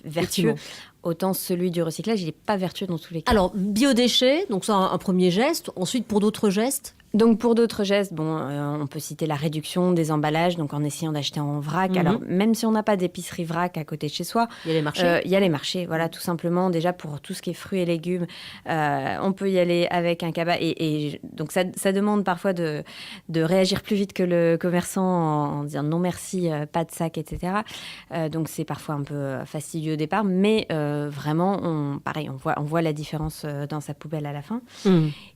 vertueux. Autant celui du recyclage, il n'est pas vertueux dans tous les cas. Alors, biodéchets, donc ça, un premier geste. Ensuite, pour d'autres gestes. Donc pour d'autres gestes, on peut citer la réduction des emballages, donc en essayant d'acheter en vrac. Alors même si on n'a pas d'épicerie vrac à côté de chez soi, il y a les marchés. Il y a les marchés, voilà, tout simplement. Déjà pour tout ce qui est fruits et légumes, on peut y aller avec un cabas. Et donc ça demande parfois de réagir plus vite que le commerçant en disant non merci, pas de sac, etc. Donc c'est parfois un peu fastidieux au départ, mais vraiment, on voit la différence dans sa poubelle à la fin.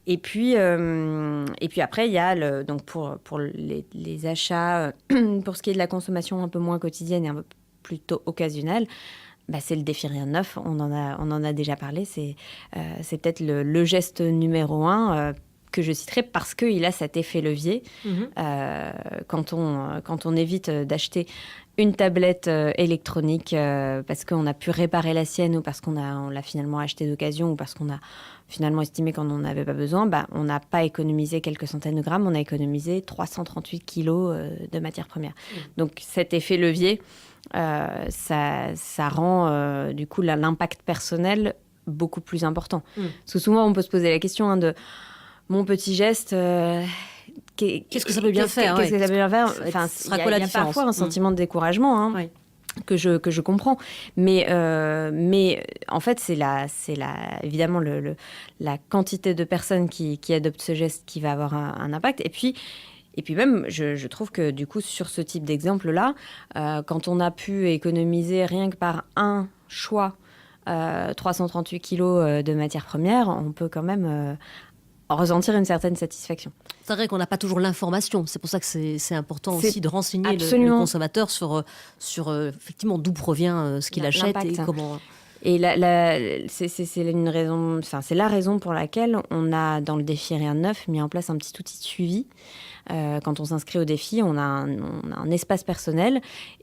Et puis après, il y a donc pour les achats, pour ce qui est de la consommation un peu moins quotidienne et un peu plutôt occasionnelle, c'est le défi rien de neuf. On en a déjà parlé. C'est peut-être le geste numéro 1 que je citerai parce qu'il a cet effet levier. Quand on évite d'acheter une tablette électronique parce qu'on a pu réparer la sienne ou parce qu'on l'a finalement achetée d'occasion ou parce qu'on a finalement estimé qu'on n'en avait pas besoin, on n'a pas économisé quelques centaines de grammes, on a économisé 338 kilos de matières premières. Donc cet effet levier, ça rend du coup l'impact personnel beaucoup plus important. Parce que souvent on peut se poser la question de mon petit geste... qu'est-ce que ça peut bien faire Qu'est-ce que ça peut bien faire Enfin, il y a parfois un sentiment de découragement que je comprends. Mais en fait, c'est évidemment la quantité de personnes qui adoptent ce geste qui va avoir un impact. Et puis même, je trouve que du coup, sur ce type d'exemple-là, quand on a pu économiser rien que par un choix 338 kilos de matières premières, on peut quand même... ressentir une certaine satisfaction. C'est vrai qu'on n'a pas toujours l'information. C'est pour ça que c'est important aussi de renseigner le consommateur sur effectivement d'où provient ce qu'il achète et comment... Et c'est une raison, c'est la raison pour laquelle on a, dans le défi Rien de Neuf, mis en place un petit outil de suivi. Quand on s'inscrit au défi, on a un espace personnel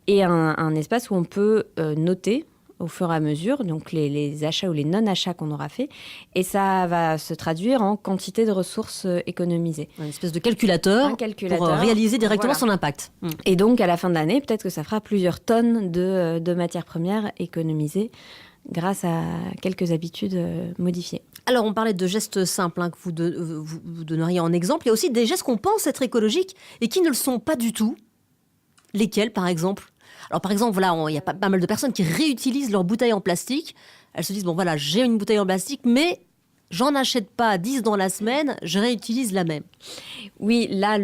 et un espace où on peut noter au fur et à mesure, donc les achats ou les non-achats qu'on aura fait. Et ça va se traduire en quantité de ressources économisées. Une espèce de calculateur pour réaliser directement son impact. Et donc, à la fin de l'année, peut-être que ça fera plusieurs tonnes de matières premières économisées grâce à quelques habitudes modifiées. Alors, on parlait de gestes simples que vous donneriez en exemple. Il y a aussi des gestes qu'on pense être écologiques et qui ne le sont pas du tout. Lesquels, par exemple ? Alors, par exemple, voilà, il y a pas mal de personnes qui réutilisent leurs bouteilles en plastique. Elles se disent, bon, voilà, j'ai une bouteille en plastique, mais j'en achète pas 10 dans la semaine, je réutilise la même. Oui, là,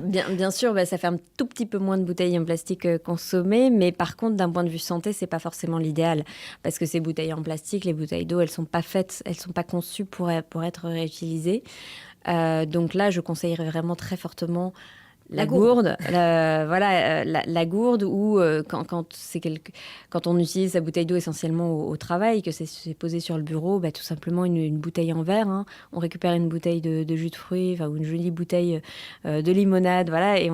bien sûr, ça fait un tout petit peu moins de bouteilles en plastique consommées, mais par contre, d'un point de vue santé, c'est pas forcément l'idéal. Parce que ces bouteilles en plastique, les bouteilles d'eau, elles sont pas conçues pour être réutilisées. Donc là, je conseillerais vraiment très fortement... La gourde, la gourde ou quand on utilise sa bouteille d'eau essentiellement au travail, que c'est posé sur le bureau, tout simplement une bouteille en verre. On récupère une bouteille de jus de fruits ou une jolie bouteille de limonade, et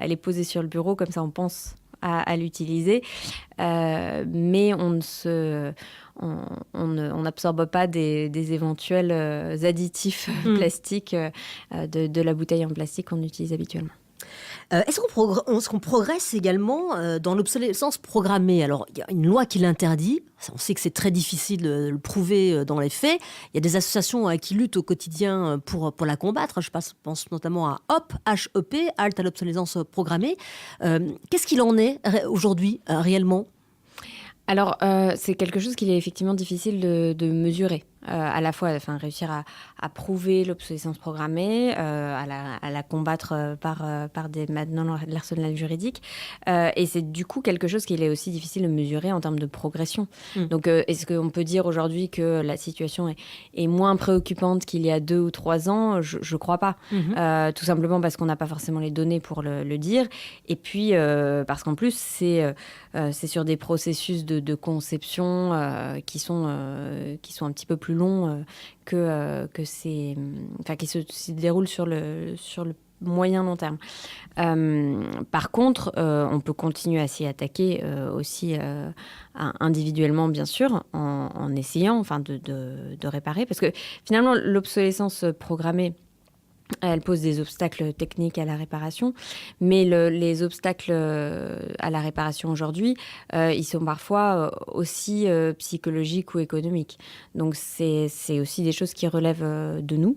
elle est posée sur le bureau, comme ça on pense à l'utiliser. Mais on n'absorbe pas des éventuels additifs plastiques de la bouteille en plastique qu'on utilise habituellement. Est-ce qu'on progresse également dans l'obsolescence programmée ? Alors, il y a une loi qui l'interdit. On sait que c'est très difficile de le prouver dans les faits. Il y a des associations qui luttent au quotidien pour la combattre. Je pense notamment à HOP, H-E-P, Halte à l'obsolescence programmée. Qu'est-ce qu'il en est aujourd'hui, réellement ? Alors, c'est quelque chose qu'il est effectivement difficile de mesurer. À la fois réussir à prouver l'obsolescence programmée, à la combattre par maintenant l'arsenal juridique. Et c'est du coup quelque chose qu'il est aussi difficile de mesurer en termes de progression. Donc, est-ce qu'on peut dire aujourd'hui que la situation est moins préoccupante qu'il y a 2 ou 3 ans ? Je ne crois pas. Tout simplement parce qu'on n'a pas forcément les données pour le dire. Et puis, parce qu'en plus, c'est sur des processus de conception qui sont un petit peu plus plus long qui se déroule sur le moyen long terme. Par contre, on peut continuer à s'y attaquer aussi individuellement, bien sûr, en essayant de réparer. Parce que finalement, l'obsolescence programmée, elle pose des obstacles techniques à la réparation, mais les obstacles à la réparation aujourd'hui, ils sont parfois aussi psychologiques ou économiques. Donc c'est aussi des choses qui relèvent de nous.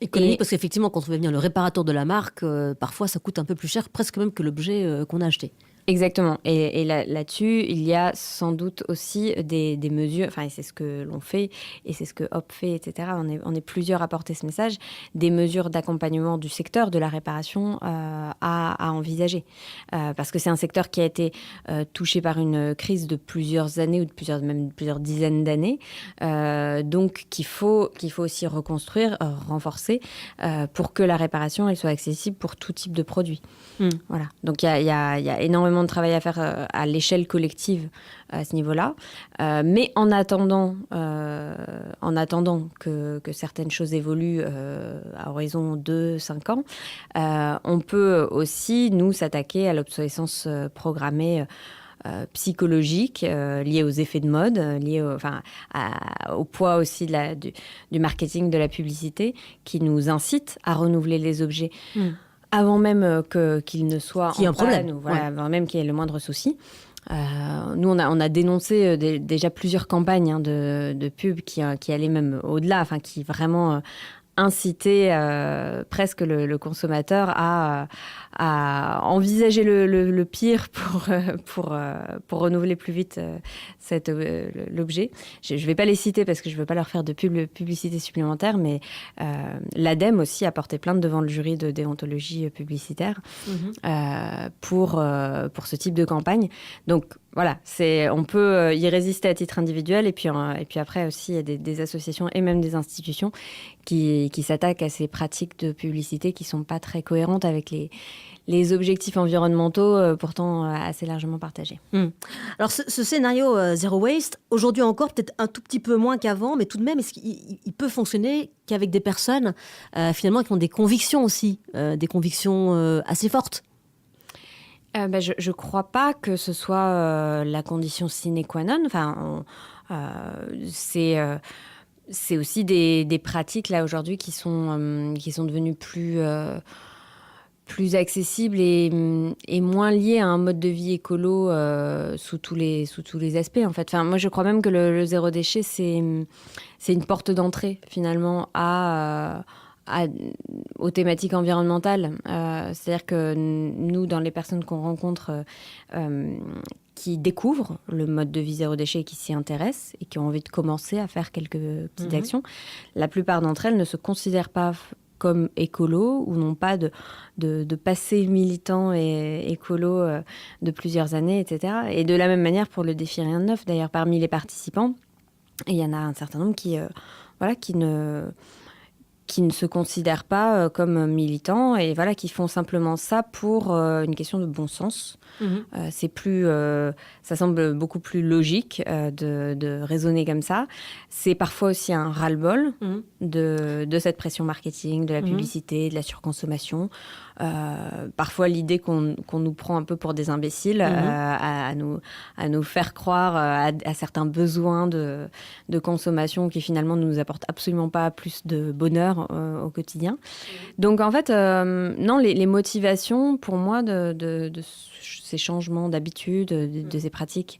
Économique, parce qu'effectivement, quand on veut venir le réparateur de la marque, parfois ça coûte un peu plus cher, presque même que l'objet qu'on a acheté. Exactement. Et là-dessus, il y a sans doute aussi des mesures, enfin, c'est ce que l'on fait, et c'est ce que Hop fait, etc. On est plusieurs à porter ce message, des mesures d'accompagnement du secteur de la réparation à envisager. Parce que c'est un secteur qui a été touché par une crise de plusieurs années, ou de même plusieurs dizaines d'années. Donc, qu'il faut aussi reconstruire, renforcer, pour que la réparation, elle soit accessible pour tout type de produit. Voilà. Donc, il y a énormément de travail à faire à l'échelle collective à ce niveau-là. Mais en attendant que certaines choses évoluent à horizon 2-5 ans, on peut aussi, nous, s'attaquer à l'obsolescence programmée psychologique liée aux effets de mode, liée au poids aussi du marketing, de la publicité, qui nous incite à renouveler les objets. Avant même qu'il ne soit en problème, avant même qu'il y ait le moindre souci. Nous, on a dénoncé déjà plusieurs campagnes de pub qui allaient même au-delà, qui vraiment incitaient presque le consommateur à envisager le pire pour renouveler plus vite l'objet. Je ne vais pas les citer parce que je ne veux pas leur faire de publicité supplémentaire, mais l'ADEME aussi a porté plainte devant le jury de déontologie publicitaire pour ce type de campagne. Donc voilà, on peut y résister à titre individuel et puis après aussi il y a des associations et même des institutions qui s'attaquent à ces pratiques de publicité qui ne sont pas très cohérentes avec les objectifs environnementaux pourtant assez largement partagés. Alors ce scénario Zero Waste, aujourd'hui encore peut-être un tout petit peu moins qu'avant, mais tout de même, est-ce qu'il peut fonctionner qu'avec des personnes finalement qui ont des convictions aussi, des convictions assez fortes? Je ne crois pas que ce soit la condition sine qua non. C'est aussi des pratiques là aujourd'hui qui sont devenues plus accessibles et moins liées à un mode de vie écolo sous tous les aspects en fait. Moi je crois même que le zéro déchet c'est une porte d'entrée finalement aux thématiques environnementales. C'est-à-dire que nous, dans les personnes qu'on rencontre qui découvrent le mode de vie zéro déchet et qui s'y intéressent et qui ont envie de commencer à faire quelques petites actions, la plupart d'entre elles ne se considèrent pas comme écolo ou n'ont pas de passé militant et écolo de plusieurs années, etc. Et de la même manière pour le défi Rien de Neuf, d'ailleurs, parmi les participants, il y en a un certain nombre qui ne se considèrent pas comme militants et qui font simplement ça pour une question de bon sens. Ça semble beaucoup plus logique de raisonner comme ça. C'est parfois aussi un ras-le-bol de cette pression marketing, de la publicité, de la surconsommation. Parfois l'idée qu'on nous prend un peu pour des imbéciles, à nous faire croire à certains besoins de consommation qui finalement ne nous apportent absolument pas plus de bonheur au quotidien. Donc en fait, non, les motivations pour moi de ces changements d'habitude, de ces pratiques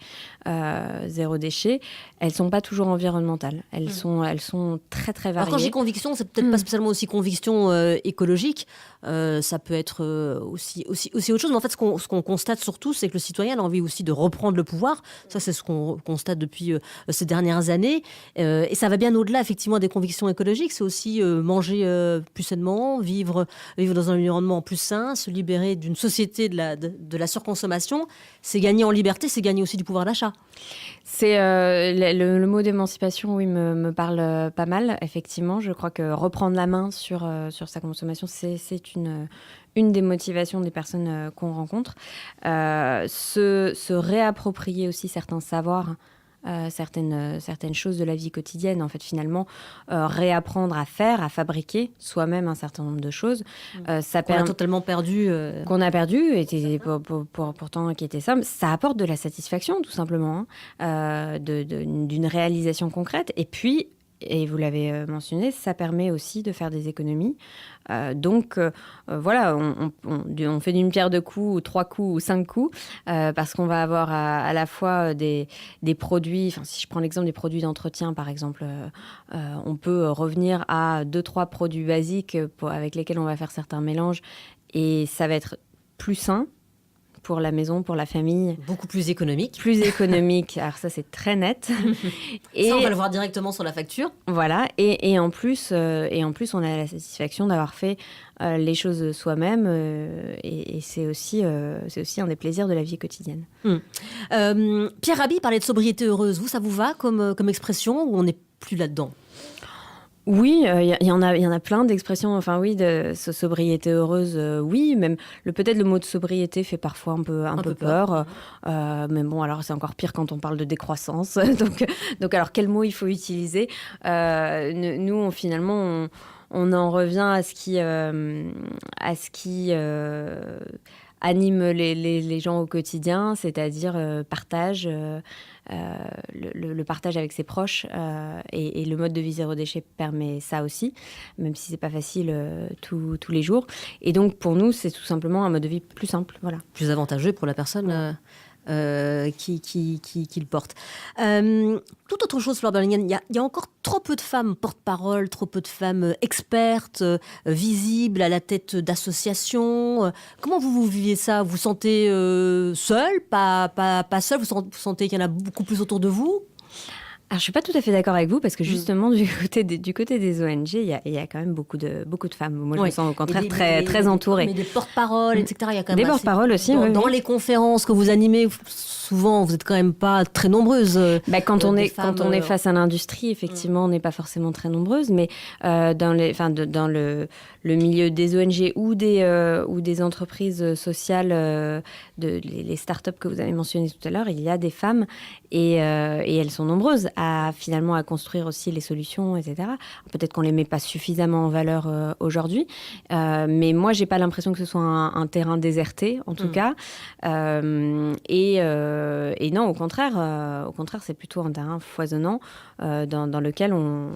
zéro déchet, elles sont pas toujours environnementales. Elles sont très très variées. Alors quand j'ai conviction, c'est peut-être pas spécialement aussi conviction écologique. Ça peut être aussi autre chose. Mais en fait, ce qu'on constate surtout, c'est que le citoyen a envie aussi de reprendre le pouvoir. Ça, c'est ce qu'on constate depuis ces dernières années. Et ça va bien au-delà, effectivement, des convictions écologiques. C'est aussi manger plus sainement, vivre dans un environnement plus sain, se libérer d'une société de la surconsommation. C'est gagner en liberté, c'est gagner aussi du pouvoir d'achat. C'est le mot d'émancipation, oui, me parle pas mal. Effectivement, je crois que reprendre la main sur sa consommation, c'est une des motivations des personnes qu'on rencontre. Se réapproprier aussi certains savoirs certaines choses de la vie quotidienne. En fait, finalement, réapprendre à faire, à fabriquer soi-même un certain nombre de choses. Ça qu'on a totalement perdu. Qu'on a perdu, pourtant qui était simple. Ça apporte de la satisfaction, tout simplement, d'une réalisation concrète. Et puis, et vous l'avez mentionné, ça permet aussi de faire des économies. Voilà, on fait d'une pierre deux coups, ou 3 coups, ou 5 coups, parce qu'on va avoir à la fois des produits, enfin, si je prends l'exemple des produits d'entretien, par exemple, on peut revenir à 2-3 produits basiques avec lesquels on va faire certains mélanges, et ça va être plus sain pour la maison, pour la famille. Beaucoup plus économique. Plus économique, alors ça c'est très net. Et ça on va le voir directement sur la facture. Voilà, et en plus on a la satisfaction d'avoir fait les choses soi-même, et c'est aussi un des plaisirs de la vie quotidienne. Pierre Rabhi parlait de sobriété heureuse. Vous, ça vous va comme expression, ou on n'est plus là-dedans ? Oui, il y en a plein d'expressions. Enfin oui, de sobriété heureuse. Oui, même peut-être le mot de sobriété fait parfois un peu peur. Mais bon, alors c'est encore pire quand on parle de décroissance. Donc alors quel mot il faut utiliser ? Nous, finalement, on en revient à ce qui anime les gens au quotidien, c'est-à-dire partage. Le partage avec ses proches, et le mode de vie zéro déchet permet ça aussi, même si c'est pas facile tous les jours. Et donc pour nous, c'est tout simplement un mode de vie plus simple, voilà. Plus avantageux pour la personne qui le porte. Toute autre chose, Fleur Burlingame, il y a encore trop peu de femmes porte-parole, trop peu de femmes expertes, visibles, à la tête d'associations. Comment vous vivez ça ? Vous vous sentez seule, pas seule ? Vous sentez qu'il y en a beaucoup plus autour de vous ? Alors, je suis pas tout à fait d'accord avec vous, parce que justement, du côté des ONG, il y a quand même beaucoup de femmes. Moi, je me sens au contraire très entourée. Mais des porte-paroles, etc. Il y a quand même des porte-paroles aussi. Dans les conférences que vous animez, souvent, vous êtes quand même pas très nombreuses. Quand on est face à l'industrie, effectivement, on n'est pas forcément très nombreuses. Mais dans le milieu des ONG ou des entreprises sociales, les startups que vous avez mentionnées tout à l'heure, il y a des femmes, et elles sont nombreuses à construire aussi les solutions, etc. Peut-être qu'on les met pas suffisamment en valeur aujourd'hui, mais moi j'ai pas l'impression que ce soit un terrain déserté, en tout cas. Et non, au contraire, c'est plutôt un terrain foisonnant dans lequel on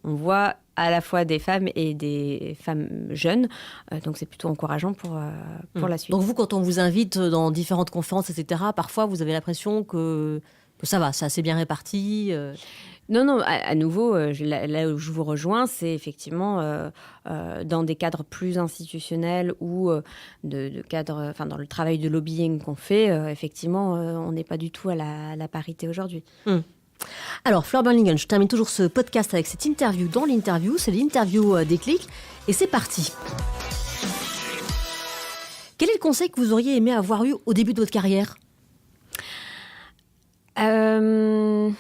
voit à la fois des femmes et des femmes jeunes. Donc, c'est plutôt encourageant pour la suite. Donc, vous, quand on vous invite dans différentes conférences, etc., parfois, vous avez l'impression que ça va, c'est assez bien réparti Non, à nouveau, là où je vous rejoins, c'est effectivement dans des cadres plus institutionnels ou de cadres, dans le travail de lobbying qu'on fait, effectivement, on n'est pas du tout à la parité aujourd'hui. Alors, Fleur Burlingame, je termine toujours ce podcast avec cette interview dans l'interview. C'est l'interview Déclic. Et c'est parti. Quel est le conseil que vous auriez aimé avoir eu au début de votre carrière ? De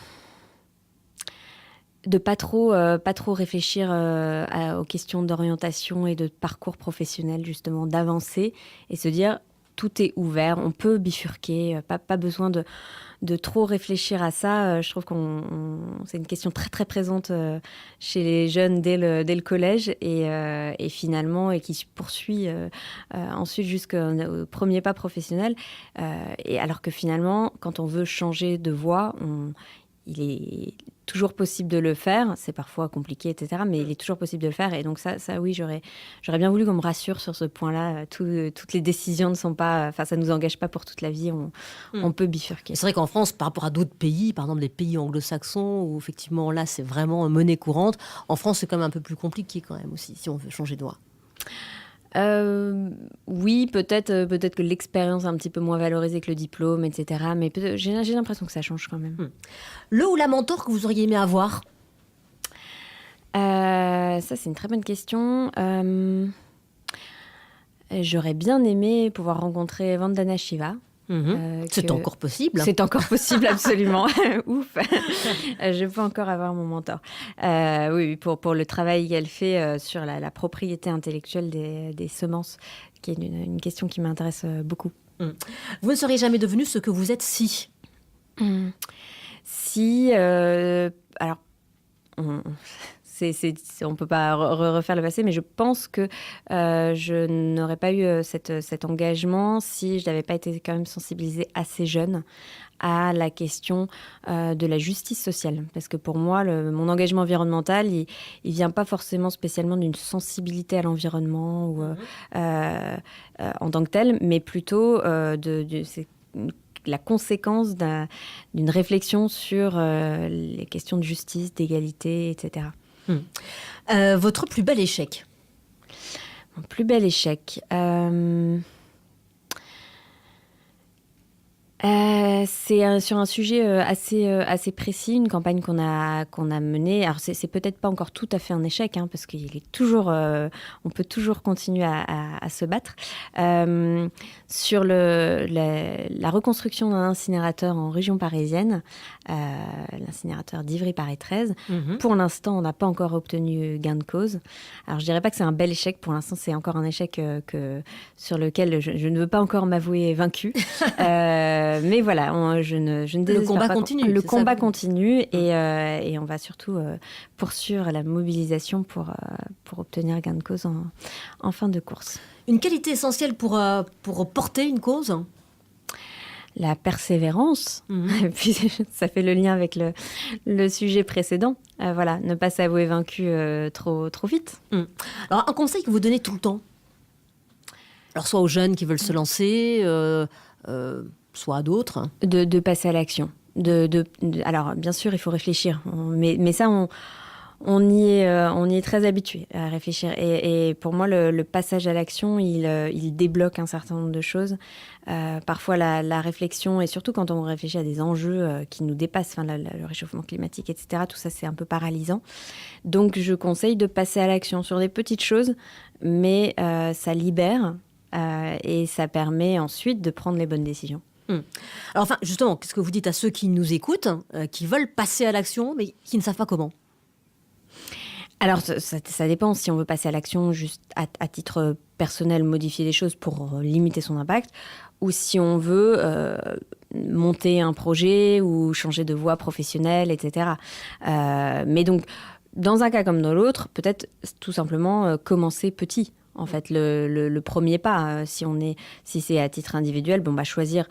pas trop réfléchir aux questions d'orientation et de parcours professionnel, justement, d'avancer et se dire tout est ouvert, on peut bifurquer, pas besoin de trop réfléchir à ça. Je trouve c'est une question très très présente chez les jeunes dès le collège, et finalement et qui se poursuit ensuite jusqu'au premier pas professionnel. Et alors que finalement, quand on veut changer de voie, il est toujours possible de le faire. C'est parfois compliqué, etc. Mais il est toujours possible de le faire. Et donc ça oui, j'aurais bien voulu qu'on me rassure sur ce point-là. Toutes les décisions ne sont pas... ça ne nous engage pas pour toute la vie. On peut bifurquer. C'est vrai qu'en France, par rapport à d'autres pays, par exemple des pays anglo-saxons, où effectivement là, c'est vraiment monnaie courante, en France, c'est quand même un peu plus compliqué quand même aussi, si on veut changer de voie. Oui, peut-être que l'expérience est un petit peu moins valorisée que le diplôme, etc. Mais j'ai l'impression que ça change quand même. Le ou la mentor que vous auriez aimé avoir ? Ça, c'est une très bonne question. J'aurais bien aimé pouvoir rencontrer Vandana Shiva. C'est encore possible. C'est encore possible, absolument. Ouf. Je peux encore avoir mon mentor. Oui, pour le travail qu'elle fait sur la propriété intellectuelle des semences, qui est une question qui m'intéresse beaucoup. Vous ne seriez jamais devenu ce que vous êtes si Si, alors, on ne peut pas refaire le passé, mais je pense que je n'aurais pas eu cet engagement si je n'avais pas été quand même sensibilisée assez jeune à la question de la justice sociale. Parce que pour moi, mon engagement environnemental, il ne vient pas forcément spécialement d'une sensibilité à l'environnement ou, en tant que tel, mais plutôt c'est la conséquence d'une réflexion sur les questions de justice, d'égalité, etc. Votre plus bel échec? Mon plus bel échec... c'est sur un sujet assez précis, une campagne qu'on a menée. Alors c'est peut-être pas encore tout à fait un échec, parce qu'il est toujours, on peut toujours continuer à se battre sur la reconstruction d'un incinérateur en région parisienne, l'incinérateur d'Ivry-Paris-13. Pour l'instant, on n'a pas encore obtenu gain de cause. Alors je dirais pas que c'est un bel échec. Pour l'instant, c'est encore un échec sur lequel je ne veux pas encore m'avouer vaincue. Mais voilà, je ne désespère pas. Le combat continue. Le combat continue et on va surtout poursuivre la mobilisation pour obtenir gain de cause en fin de course. Une qualité essentielle pour porter une cause? La persévérance. Et puis ça fait le lien avec le sujet précédent. Voilà, ne pas s'avouer vaincu trop vite. Alors un conseil que vous donnez tout le temps? Alors soit aux jeunes qui veulent se lancer, soit à d'autres. De passer à l'action. Alors, bien sûr, il faut réfléchir. Mais ça, on y est très habitué à réfléchir. Et pour moi, le passage à l'action, il débloque un certain nombre de choses. Parfois, la réflexion, et surtout quand on réfléchit à des enjeux qui nous dépassent, le réchauffement climatique, etc., tout ça, c'est un peu paralysant. Donc, je conseille de passer à l'action sur des petites choses, mais ça libère et ça permet ensuite de prendre les bonnes décisions. Alors enfin, justement, qu'est-ce que vous dites à ceux qui nous écoutent, qui veulent passer à l'action, mais qui ne savent pas comment? Alors, ça dépend. Si on veut passer à l'action juste à titre personnel, modifier les choses pour limiter son impact, ou si on veut monter un projet ou changer de voie professionnelle, etc. Mais donc, dans un cas comme dans l'autre, peut-être tout simplement commencer petit. En fait, le premier pas, si c'est à titre individuel, choisir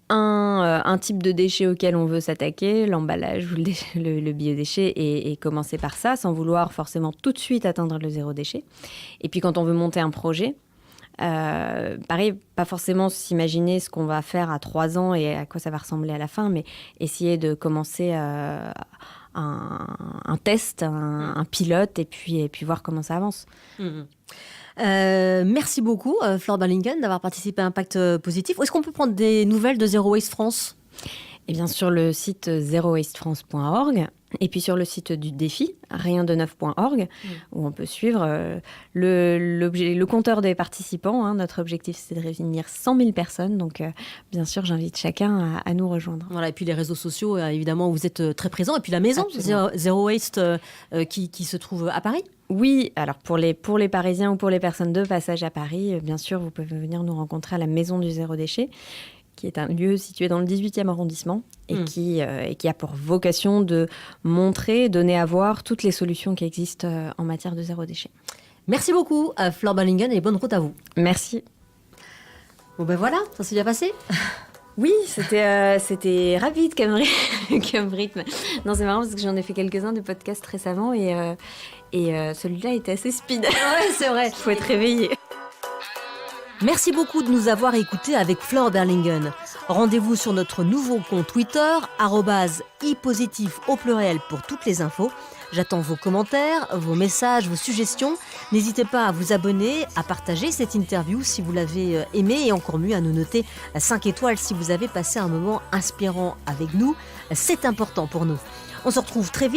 un type de déchet auquel on veut s'attaquer, l'emballage ou le biodéchet, et commencer par ça, sans vouloir forcément tout de suite atteindre le zéro déchet. Et puis quand on veut monter un projet, pareil, pas forcément s'imaginer ce qu'on va faire à 3 ans et à quoi ça va ressembler à la fin, mais essayer de commencer un test, un pilote, et puis voir comment ça avance. Merci beaucoup, Flore Berlingen, d'avoir participé à Impact Positif. Où est-ce qu'on peut prendre des nouvelles de Zero Waste France? Eh bien, sur le site zerowastefrance.org et puis sur le site du défi, riendeneuf.org, où on peut suivre le compteur des participants. Notre objectif, c'est de réunir 100 000 personnes. Donc, bien sûr, j'invite chacun à nous rejoindre. Voilà, et puis les réseaux sociaux, évidemment, vous êtes très présents. Et puis la maison, Zero Waste, qui se trouve à Paris? Oui, alors pour les Parisiens ou pour les personnes de passage à Paris, bien sûr, vous pouvez venir nous rencontrer à la Maison du Zéro Déchet, qui est un lieu situé dans le 18e arrondissement et qui a pour vocation de montrer, donner à voir toutes les solutions qui existent en matière de zéro déchet. Merci beaucoup, Flore Berlingen, et bonne route à vous. Merci. Bon voilà, ça s'est bien passé? Oui, c'était rapide comme rythme. Non, c'est marrant parce que j'en ai fait quelques-uns de podcasts récemment et celui-là était assez speed. Ouais, c'est vrai. Il faut être réveillé. Merci beaucoup de nous avoir écoutés avec Flore Berlingen. Rendez-vous sur notre nouveau compte Twitter, @ipositif au pluriel pour toutes les infos. J'attends vos commentaires, vos messages, vos suggestions. N'hésitez pas à vous abonner, à partager cette interview si vous l'avez aimée et encore mieux à nous noter 5 étoiles si vous avez passé un moment inspirant avec nous. C'est important pour nous. On se retrouve très vite.